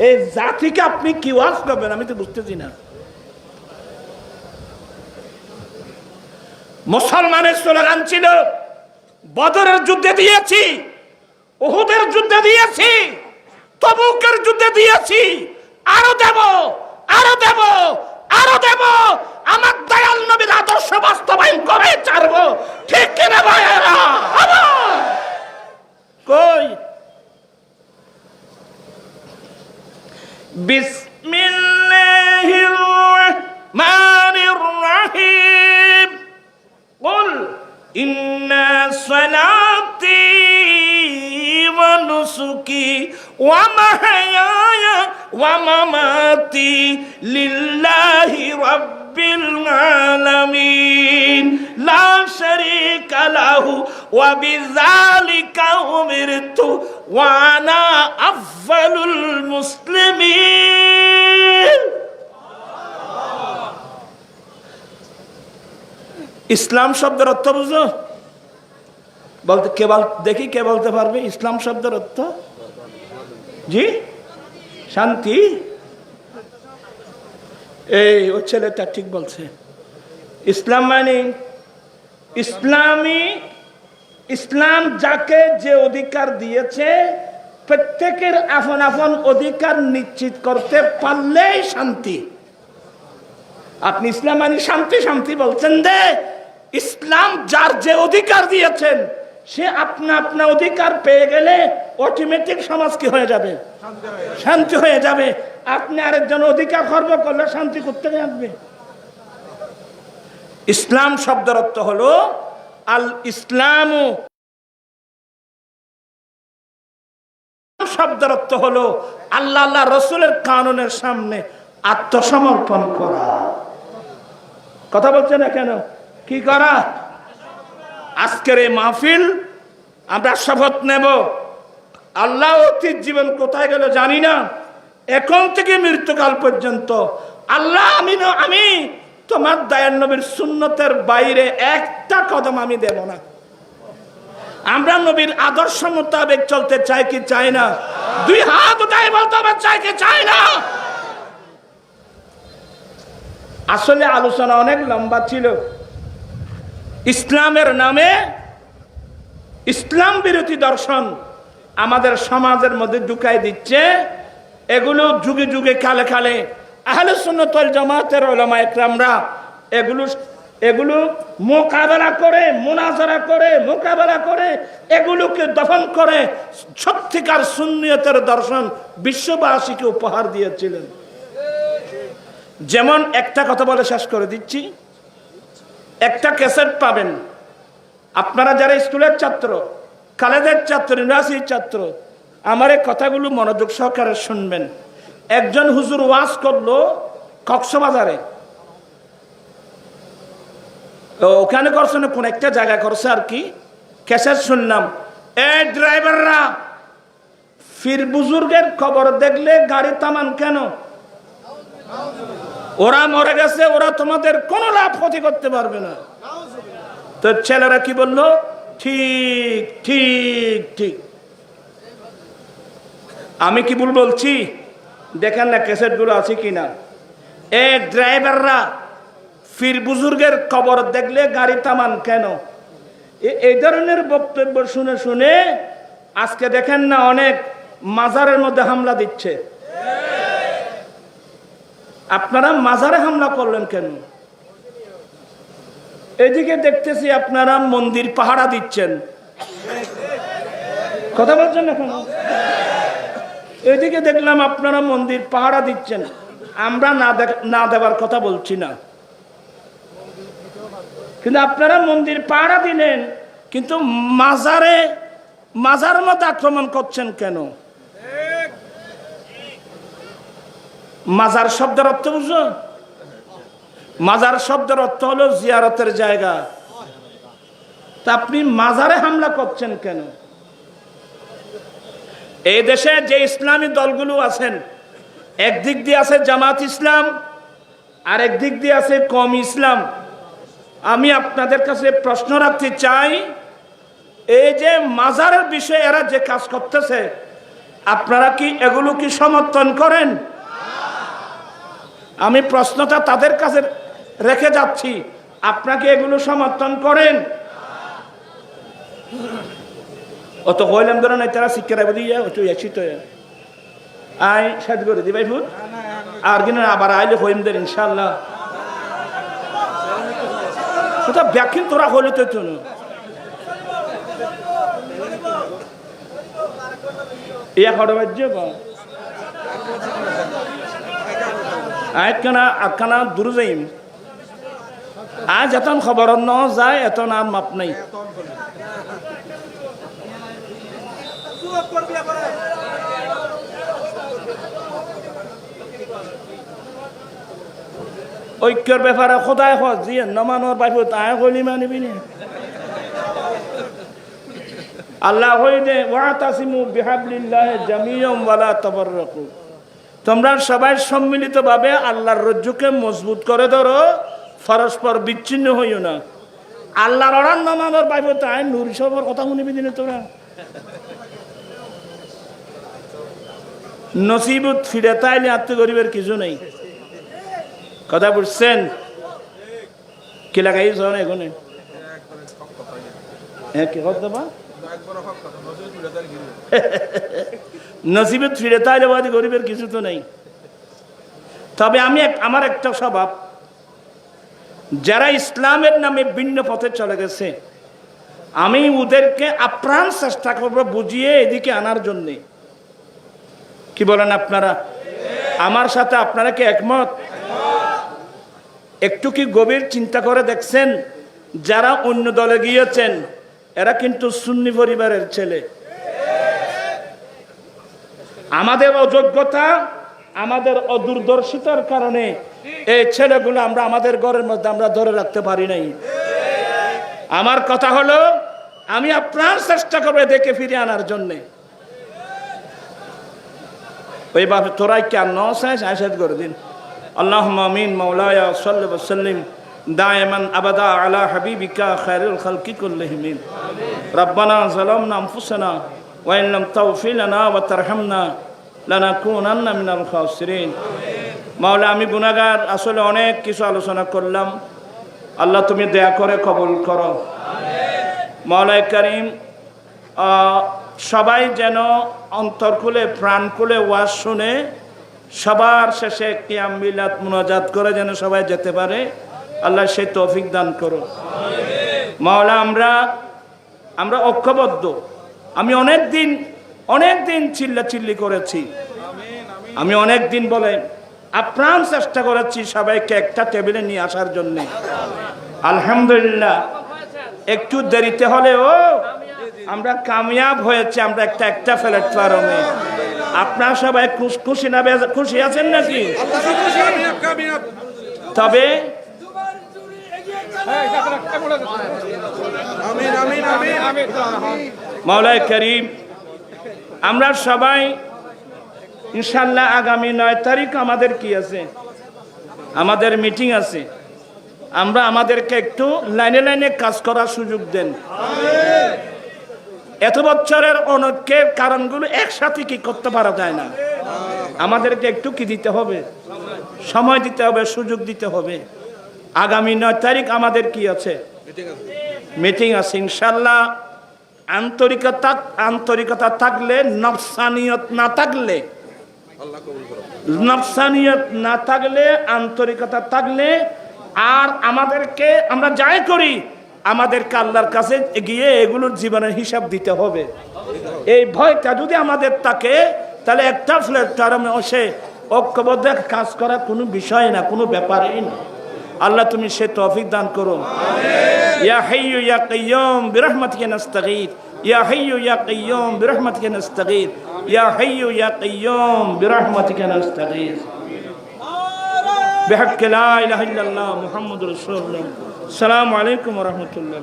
এই জাতিকে আপনি কি ওয়াজ করবেন আমি তো বুঝতেছি না। মুসলমানের স্লোগান ছিল বদরের যুদ্ধে দিয়েছি, উহুদের যুদ্ধে দিয়েছি, তবুকের যুদ্ধে দিয়েছি, আরো দেব, আরো দেব, আরো দেব। আমার দয়াল নবীর আদর্শ বাস্তবায়ন করে ছাড়বো। ঠিক কিনা ভাইয়েরা? কই বিসমিল্লাহির রহমানির রহিম। কুল ইন্না সালাতি ওয়া নুসুকি ওয়া মাহইয়ায়া ওয়া মামাতি লিল্লাহি রাব্বিল আলামিন লা শারীকা লাহু ওয়া বিযালিকা উমিরতু ওয়া আনা আফযালুল মুসলিমিন। ইসলাম শব্দের অর্থ বুঝো? বলতে কে দেখি কে বলতে পারবে ইসলাম শব্দের অর্থ? জি, শান্তি। এই ও ছেলেটা ঠিক বলছে। ইসলাম মানে ইসলাম যাকে যে অধিকার দিয়েছে প্রত্যেকের আপন আপন অধিকার নিশ্চিত করতে পারলেই শান্তি। আপনি ইসলাম মানে শান্তি শান্তি বলছেন যে ইসলাম যার যে অধিকার দিয়েছেন সে আপনা আপনা অধিকার পেয়ে গেলে অটোমেটিক সমাজ কি হয়ে যাবে? শান্তি হয়ে যাবে। আপনি আরেকজন অধিকার খর্ব করলে শান্তি করতে আসবে। ইসলাম শব্দের অর্থ হলো আল ইসলামু, শব্দের অর্থ হলো আল্লাহ আল্লাহ রসুলের কানুনের সামনে আত্মসমর্পণ করা। কথা বলছে না কেন? কি করা? আজকের এই মাহফিল আমরা শপথ নেব, আল্লাহ অতীত জীবন কোথায় গেল জানি না, এখন থেকে মৃত্যুকাল পর্যন্ত আল্লাহ আমি তোমার দয়াল নবীর সুন্নতের বাইরে একটা কদম আমি দেব না। আমরা নবীর আদর্শ মোতাবেক চলতে চাই কি চাই না? দুই হাত উঠাই বলতে হবে চাই কি চাই না? আসলে আলোচনা অনেক লম্বা ছিল। ইসলামের নামে ইসলাম বিরোধী দর্শন আমাদের সমাজের মধ্যে ঢুকাই দিচ্ছে। এগুলো যুগে যুগে কালে কালে আহলে সুন্নাত ওয়াল জামাতের উলামা ইকরামরা এগুলো মোকাবেলা করে, মুনাজারা করে, মোকাবেলা করে এগুলোকে দফন করে সত্যিকার সুন্নিয়তের দর্শন বিশ্ববাসীকে উপহার দিয়েছিলেন। যেমন একটা কথা বলে শেষ করে দিচ্ছি, একটা ক্যাসেট পাবেন আপনারা যারা স্কুলের ছাত্র, কলেজের ছাত্র, ইউনিভার্সিটির ছাত্র, আমার এই কথাগুলো মনোযোগ সহকারে শুনবেন। একজন হুজুর ওয়াজ করলো কক্সবাজারে, ওখানে করছে না কোন একটা জায়গায় করছে আর কি, ক্যাসেট শুনলাম। এই ড্রাইভাররা ফির বুজুর্গের খবর দেখলে গাড়ি থামান কেন? ওরা মরে গেছে, ওরা তোমাদের কোনো লাভ ক্ষতি করতে পারবে না। তো ছেলেরা কি বললো? ঠিক ঠিক ঠিক। আমি কি ভুল বলছি? দেখেন না ক্যাসেট গুলো আছে কিনা। এ ড্রাইভাররা ফির বুজুর্গের কবর দেখলে গাড়ি থামান কেন? এই ধরনের বক্তব্য শুনে শুনে আজকে দেখেন না অনেক মাজারের মধ্যে হামলা দিচ্ছে। আপনারা মাজারে হামলা করলেন কেন? এদিকে দেখতেছি আপনারা মন্দির পাহারা দিচ্ছেন। কথা বলছেন এখন? এদিকে দেখলাম আপনারা মন্দির পাহারা দিচ্ছেন। আমরা না দেবার কথা বলছি না, কিন্তু আপনারা মন্দির পাহারা দিলেন, কিন্তু মাজারের মধ্যে আক্রমণ করছেন কেন? মাজার শব্দের অর্থ বুঝো? মাজার শব্দের অর্থ হলো জিয়ারতের জায়গা। তা আপনি মাজারে হামলা করছেন কেন? এই দেশে যে ইসলামী দলগুলো আছেন, একদিক দিয়ে আছে জামাত ইসলাম, আর একদিক দিয়ে আছে কম ইসলাম। আমি আপনাদের কাছে প্রশ্ন রাখতে চাই, এই যে মাজারের বিষয়ে এরা যে কাজ করতেছে, আপনারা কি এগুলো কি সমর্থন করেন? আমি প্রশ্নটা তাদের কাছে রেখে যাচ্ছি, আপনাকে এগুলো সমর্থন করেন? অত হইলাম ধরেন তারা শিক্ষা দিয়ে আই সাথ করে দিবাই ফুট আর কিনা আবার আইলে হইম দের ইনশাআল্লাহ কোথা ব্যাখ্যিন তোরা হইলে তো চলো ইয়া খড় বাজ্য আটখানা দূর যাইম আজ এতন খবর ন যায় এতন আর মাপ নাই ঐক্যর ব্যাপারে খোদায় জি নমানোর বাইব তাই কইলি মানিবি না আল্লাহ হইলে ওয়াতাসিমু বিহাবলিল্লাহি জামিয়াম ওয়ালা তাফাররাকু তোমরা সবাই সম্মিলিতভাবে আল্লাহর রজ্জুকে মজবুত করে ধরো পরস্পর বিচ্ছিন্ন হইও না আল্লাহর অরান নমানোর বাইব তাই নূর সবর কথা শুনিবি দিনে তোরা নসিবত ফিরে তাইলে আত্ম গরিবের কিছু নেই কথা বুঝছেন কি লাগাইছ এখানে হ্যাঁ কি কথা বা নসিবত ফিরে তাইলে বাদী গরিবের কিছু তো নেই তবে আমি আমার একটা স্বভাব যারা ইসলামের নামে ভিন্ন পথে চলে গেছে আমি ওদেরকে আপ্রাণ চেষ্টা করবো বুঝিয়ে এদিকে আনার জন্যে কি বলেন আপনারা আমার সাথে আপনারা কি একমত একটু কি গভীর চিন্তা করে দেখছেন যারা অন্য দলে গিয়েছেন এরা কিন্তু সুন্নি পরিবারের ছেলে আমাদের অযোগ্যতা আমাদের অদূরদর্শিতার কারণে এই ছেলেগুলো আমরা আমাদের ঘরের মধ্যে আমরা ধরে রাখতে পারি নাই আমার কথা হলো আমি আপ্রাণ চেষ্টা করবো দেখে ফিরে আনার জন্যে ওই বাপ তোরাই কেন আশাদ করে দিন আল্লাহুম্মা আমিন মাওলায়া সাল্লি ওয়া সাল্লিম দাইমান আবাদা আলা হাবিবিকা খায়রুল খালকি কুল্লিহিম আমিন রব্বানা যালামনা আনফুসানা ওয়া ইন লাম তাগফির লানা ওয়া তারহামনা লানাকুনান্না মিনাল খাসিরিন মাওলা আমি গুনাহগার আসলে অনেক কিছু আলোচনা করলাম আল্লাহ তুমি দয়া করে কবুল করো আমিন মাওলা কারীম সবাই যেন অন্তর খুলে প্রাণ খুলে ওয়াজ শুনে সবার শেষে কিয়াম মিলাদ মুনাজাত করে যেন সবাই যেতে পারে আল্লাহ সেই তৌফিক দান করো মাওলা আমরা ঐক্যবদ্ধ আমি অনেক দিন চিল্লাচিল্লি করেছি আমি অনেক দিন বলে আপ্রাণ চেষ্টা করেছি সবাইকে একটা টেবিলে নিয়ে আসার জন্য আলহামদুলিল্লাহ একটু দেরিতে হলেও আমরা কামিয়াব হয়েছে আমরা একটা প্ল্যাটফর্মে আপনারা সবাই খুশি না খুশি আছেন নাকি তবে মাওলানা করিম আমরা সবাই ইনশাআল্লাহ আগামী 9 তারিখ আমাদের কি আছে আমাদের মিটিং আছে আমরা আমাদেরকে একটু লাইনে লাইনে কাজ করার সুযোগ দেন এত বছরের অনৈক্যের কারণগুলো একসাথে কি করতে পারা যায় না আমাদেরকে একটু কি দিতে হবে সময় দিতে হবে সুযোগ দিতে হবে আগামী 9 তারিখ আমাদের কি আছে মিটিং আছে ইনশাআল্লাহ আন্তরিকতা থাকলে নফসানিয়ত না থাকলে আন্তরিকতা থাকলে আর আমাদেরকে আমরা যাই করি আমাদেরকে আল্লাহর কাছে গিয়ে এগুলোর জীবনের হিসাব দিতে হবে এই ভয়টা যদি আমাদের থাকে তাহলে একটা প্ল্যাটফর্মে বসে ঐক্যবদ্ধ কাজ করা কোনো বিষয় না কোনো ব্যাপারই না আল্লাহ তুমি সে তৌফিক দান করো ইয়া হাইয়্যু ইয়া কাইয়্যুম বিরহমাতিকা নাস্তাগীথ ইয়া হাইয়্যু ইয়া কাইয়্যুম বিরহমাতিকা নাস্তাগীথ ইয়া হাইয়্যু ইয়া কাইয়্যুম বিরহমাতিকা নাস্তাগীথ بحق لا إله إلا الله محمد رسول الله السلام عليكم ورحمة الله